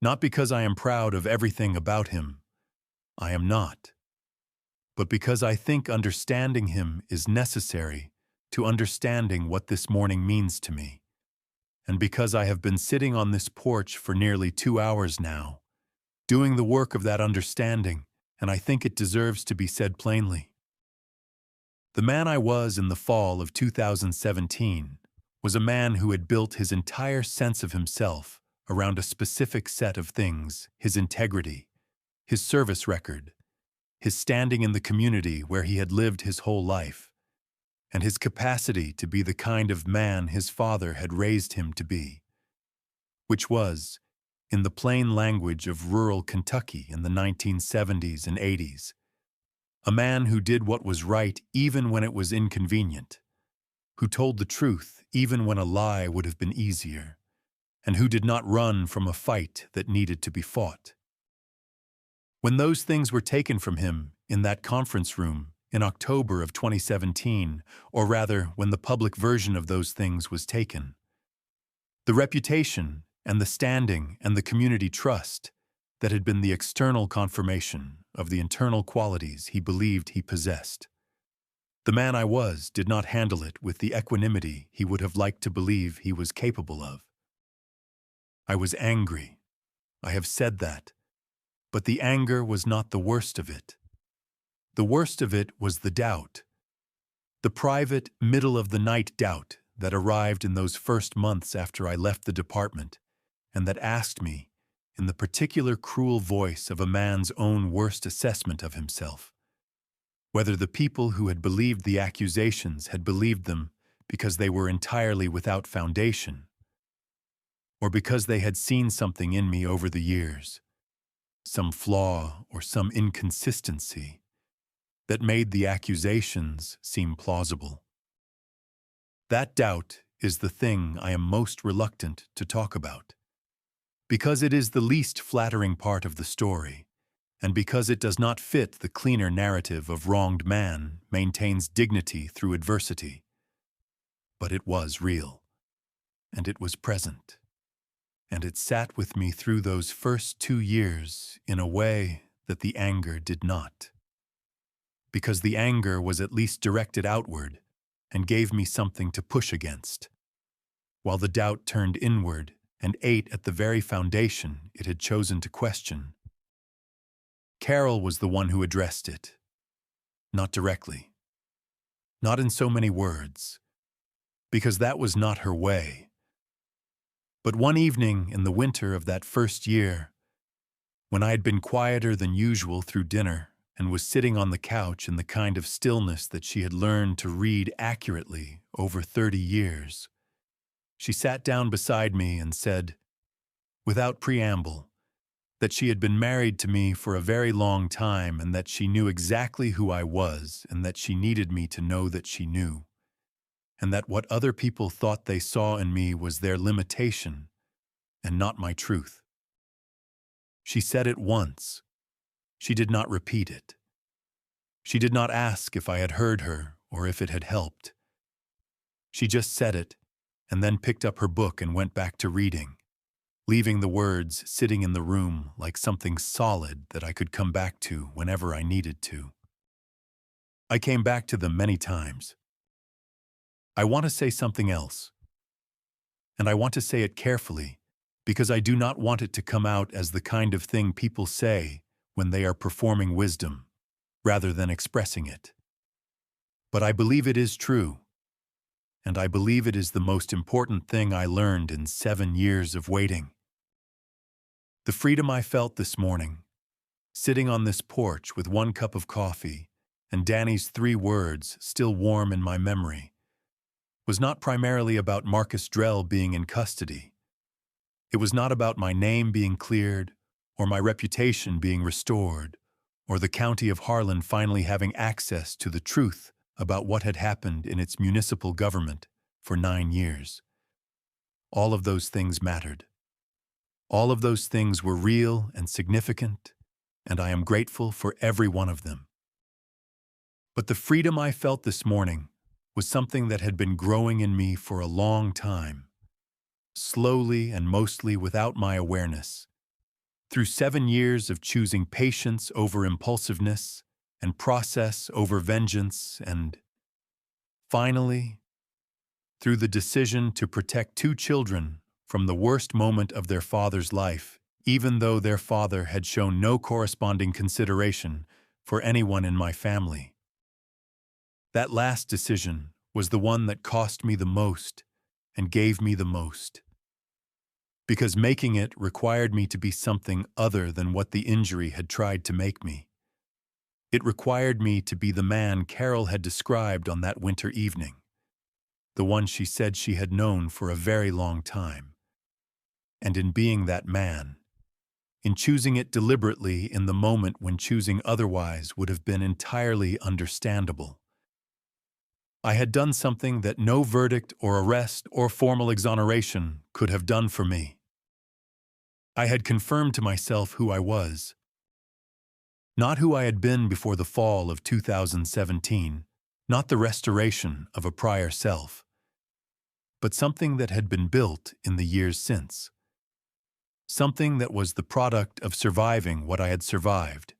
Not because I am proud of everything about him. I am not. But because I think understanding him is necessary to understanding what this morning means to me. And because I have been sitting on this porch for nearly 2 hours now, doing the work of that understanding, and I think it deserves to be said plainly. The man I was in the fall of 2017 was a man who had built his entire sense of himself around a specific set of things: his integrity, his service record, his standing in the community where he had lived his whole life, and his capacity to be the kind of man his father had raised him to be, which was, in the plain language of rural Kentucky in the 1970s and 80s, a man who did what was right even when it was inconvenient, who told the truth even when a lie would have been easier, and who did not run from a fight that needed to be fought. When those things were taken from him in that conference room in October of 2017, or rather when the public version of those things was taken, the reputation and the standing and the community trust that had been the external confirmation of the internal qualities he believed he possessed. The man I was did not handle it with the equanimity he would have liked to believe he was capable of. I was angry. I have said that. But the anger was not the worst of it. The worst of it was the doubt. The private, middle-of-the-night doubt that arrived in those first months after I left the department, and that asked me, in the particular cruel voice of a man's own worst assessment of himself, whether the people who had believed the accusations had believed them because they were entirely without foundation, or because they had seen something in me over the years, some flaw or some inconsistency that made the accusations seem plausible. That doubt is the thing I am most reluctant to talk about, because it is the least flattering part of the story, and because it does not fit the cleaner narrative of wronged man maintains dignity through adversity. But it was real, and it was present, and it sat with me through those first 2 years in a way that the anger did not. Because the anger was at least directed outward and gave me something to push against, while the doubt turned inward and ate at the very foundation it had chosen to question. Carol was the one who addressed it. Not directly. Not in so many words, because that was not her way. But one evening in the winter of that first year, when I had been quieter than usual through dinner and was sitting on the couch in the kind of stillness that she had learned to read accurately over 30 years, she sat down beside me and said, without preamble, that she had been married to me for a very long time and that she knew exactly who I was and that she needed me to know that she knew, and that what other people thought they saw in me was their limitation and not my truth. She said it once. She did not repeat it. She did not ask if I had heard her or if it had helped. She just said it and then picked up her book and went back to reading, leaving the words sitting in the room like something solid that I could come back to whenever I needed to. I came back to them many times. I want to say something else, and I want to say it carefully because I do not want it to come out as the kind of thing people say when they are performing wisdom, rather than expressing it. But I believe it is true. and I believe it is the most important thing I learned in 7 years of waiting. The freedom I felt this morning, sitting on this porch with 1 cup of coffee and Danny's 3 words still warm in my memory, was not primarily about Marcus Drell being in custody. It was not about my name being cleared, or my reputation being restored, or the county of Harlan finally having access to the truth about what had happened in its municipal government for 9 years. All of those things mattered. All of those things were real and significant, and I am grateful for every one of them. But the freedom I felt this morning was something that had been growing in me for a long time, slowly and mostly without my awareness. Through 7 years of choosing patience over impulsiveness and process over vengeance, and finally, through the decision to protect 2 children from the worst moment of their father's life, even though their father had shown no corresponding consideration for anyone in my family. That last decision was the one that cost me the most and gave me the most, because making it required me to be something other than what the injury had tried to make me. It required me to be the man Carol had described on that winter evening, the one she said she had known for a very long time. And in being that man, in choosing it deliberately in the moment when choosing otherwise would have been entirely understandable, I had done something that no verdict or arrest or formal exoneration could have done for me. I had confirmed to myself who I was. Not who I had been before the fall of 2017, not the restoration of a prior self, but something that had been built in the years since. Something that was the product of surviving what I had survived,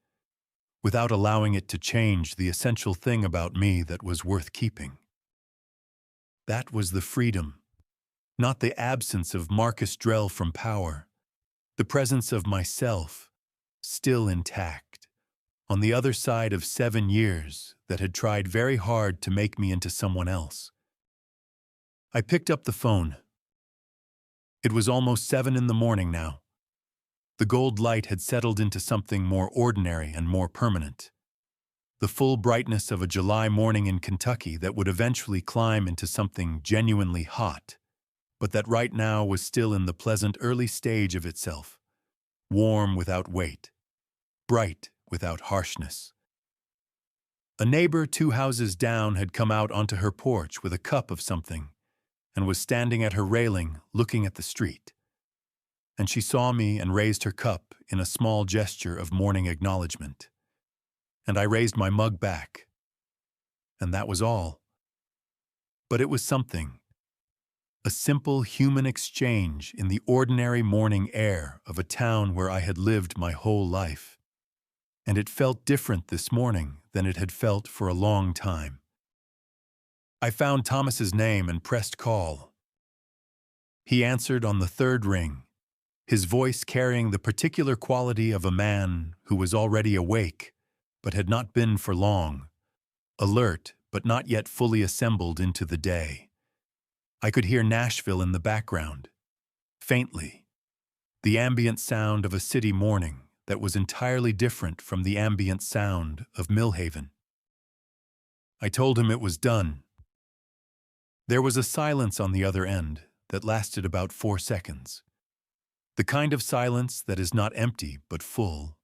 without allowing it to change the essential thing about me that was worth keeping. That was the freedom, not the absence of Marcus Drell from power, the presence of myself, still intact, on the other side of 7 years that had tried very hard to make me into someone else. I picked up the phone. It was almost 7 in the morning now. The gold light had settled into something more ordinary and more permanent. The full brightness of a July morning in Kentucky that would eventually climb into something genuinely hot, but that right now was still in the pleasant early stage of itself, warm without weight, bright without harshness. A neighbor 2 houses down had come out onto her porch with a cup of something and was standing at her railing looking at the street. And she saw me and raised her cup in a small gesture of morning acknowledgement. And I raised my mug back. And that was all. But it was something. A simple human exchange in the ordinary morning air of a town where I had lived my whole life. And it felt different this morning than it had felt for a long time. I found Thomas's name and pressed call. He answered on the 3rd ring, his voice carrying the particular quality of a man who was already awake, but had not been for long, alert but not yet fully assembled into the day. I could hear Nashville in the background, faintly, the ambient sound of a city morning that was entirely different from the ambient sound of Millhaven. I told him it was done. There was a silence on the other end that lasted about 4 seconds. The kind of silence that is not empty but full.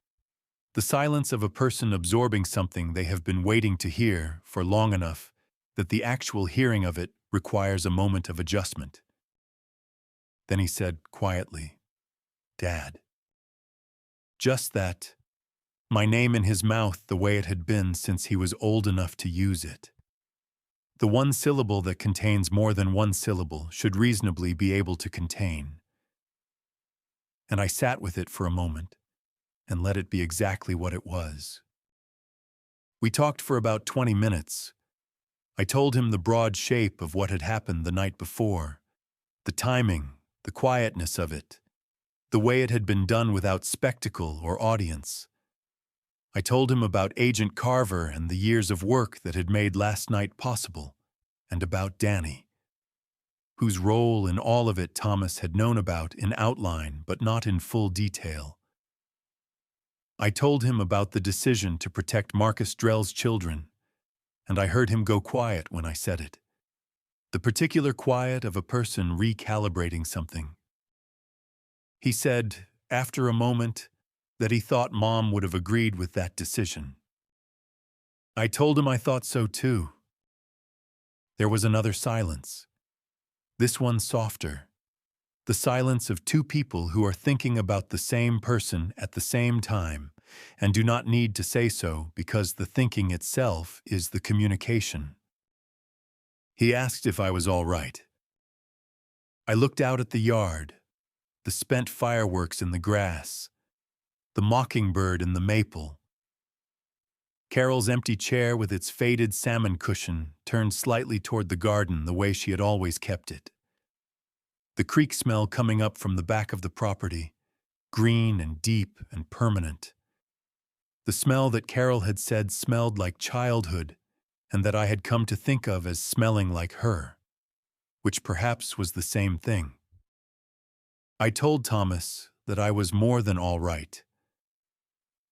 The silence of a person absorbing something they have been waiting to hear for long enough that the actual hearing of it requires a moment of adjustment. Then he said quietly, "Dad." Just that, my name in his mouth the way it had been since he was old enough to use it. The one syllable that contains more than one syllable should reasonably be able to contain. And I sat with it for a moment and let it be exactly what it was. We talked for about 20 minutes. I told him the broad shape of what had happened the night before, the timing, the quietness of it, the way it had been done without spectacle or audience. I told him about Agent Carver and the years of work that had made last night possible, and about Danny, whose role in all of it Thomas had known about in outline but not in full detail. I told him about the decision to protect Marcus Drell's children, and I heard him go quiet when I said it. The particular quiet of a person recalibrating something. He said, after a moment, that he thought Mom would have agreed with that decision. I told him I thought so too. There was another silence. This one softer. The silence of two people who are thinking about the same person at the same time and do not need to say so because the thinking itself is the communication. He asked if I was all right. I looked out at the yard, the spent fireworks in the grass, the mockingbird in the maple. Carol's empty chair with its faded salmon cushion turned slightly toward the garden the way she had always kept it. The creek smell coming up from the back of the property, green and deep and permanent. The smell that Carol had said smelled like childhood and that I had come to think of as smelling like her, which perhaps was the same thing. I told Thomas that I was more than all right.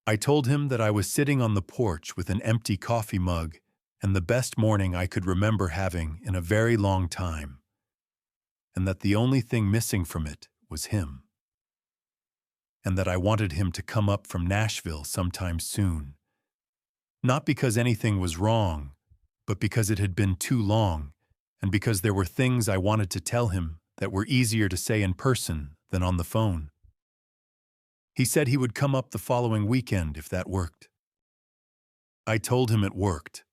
I told him that I was sitting on the porch with an empty coffee mug and the best morning I could remember having in a very long time, and that the only thing missing from it was him, and that I wanted him to come up from Nashville sometime soon, not because anything was wrong, but because it had been too long, and because there were things I wanted to tell him that were easier to say in person than on the phone. He said he would come up the following weekend if that worked. I told him it worked.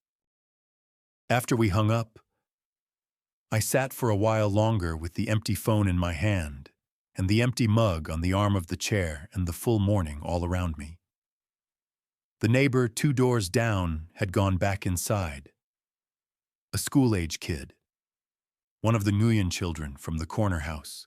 After we hung up, I sat for a while longer with the empty phone in my hand and the empty mug on the arm of the chair and the full morning all around me. The neighbor 2 doors down had gone back inside. A school-age kid, one of the Nguyen children from the corner house,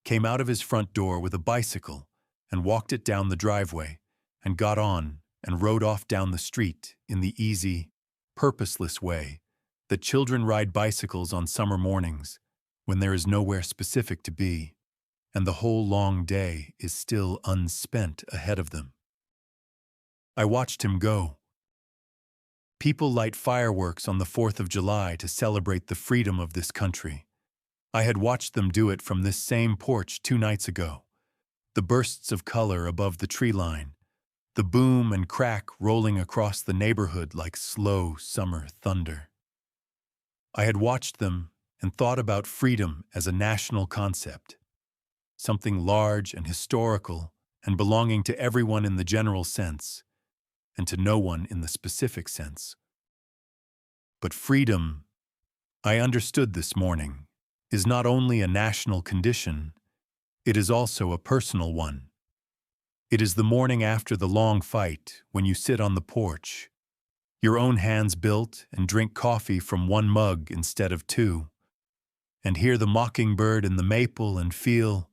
came out of his front door with a bicycle and walked it down the driveway and got on and rode off down the street in the easy, purposeless way that children ride bicycles on summer mornings when there is nowhere specific to be, and the whole long day is still unspent ahead of them. I watched him go. People light fireworks on the 4th of July to celebrate the freedom of this country. I had watched them do it from this same porch 2 nights ago. The bursts of color above the tree line, the boom and crack rolling across the neighborhood like slow summer thunder. I had watched them and thought about freedom as a national concept, something large and historical and belonging to everyone in the general sense, and to no one in the specific sense. But freedom, I understood this morning, is not only a national condition, it is also a personal one. It is the morning after the long fight when you sit on the porch, your own hands built, and drink coffee from 1 mug instead of 2, and hear the mockingbird in the maple and feel,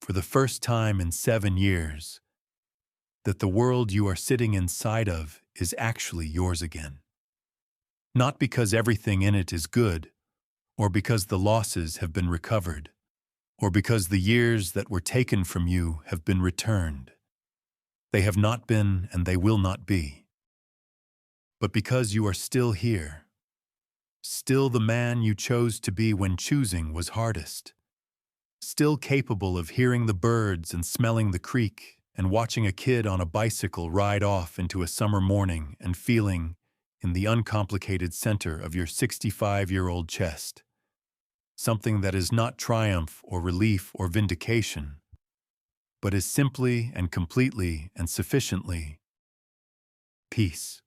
for the first time in 7 years, that the world you are sitting inside of is actually yours again. Not because everything in it is good, or because the losses have been recovered, or because the years that were taken from you have been returned. They have not been and they will not be. But because you are still here, still the man you chose to be when choosing was hardest, still capable of hearing the birds and smelling the creek and watching a kid on a bicycle ride off into a summer morning and feeling, in the uncomplicated center of your 65-year-old chest, something that is not triumph or relief or vindication, but is simply and completely and sufficiently peace.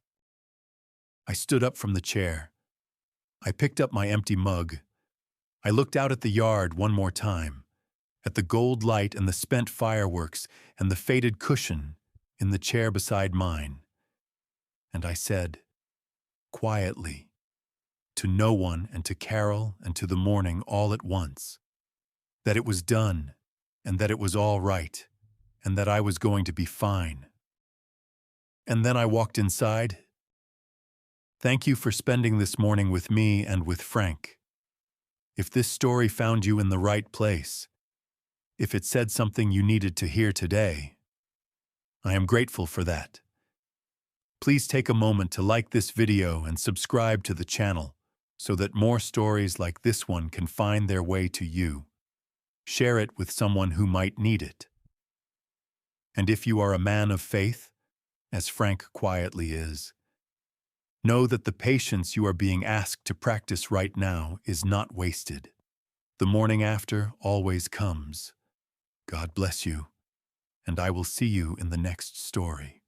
I stood up from the chair. I picked up my empty mug. I looked out at the yard one more time, at the gold light and the spent fireworks and the faded cushion in the chair beside mine, and I said, quietly, to no one and to Carol and to the morning all at once, that it was done and that it was all right and that I was going to be fine. And then I walked inside. Thank you for spending this morning with me and with Frank. If this story found you in the right place, if it said something you needed to hear today, I am grateful for that. Please take a moment to like this video and subscribe to the channel so that more stories like this one can find their way to you. Share it with someone who might need it. And if you are a man of faith, as Frank quietly is, know that the patience you are being asked to practice right now is not wasted. The morning after always comes. God bless you, and I will see you in the next story.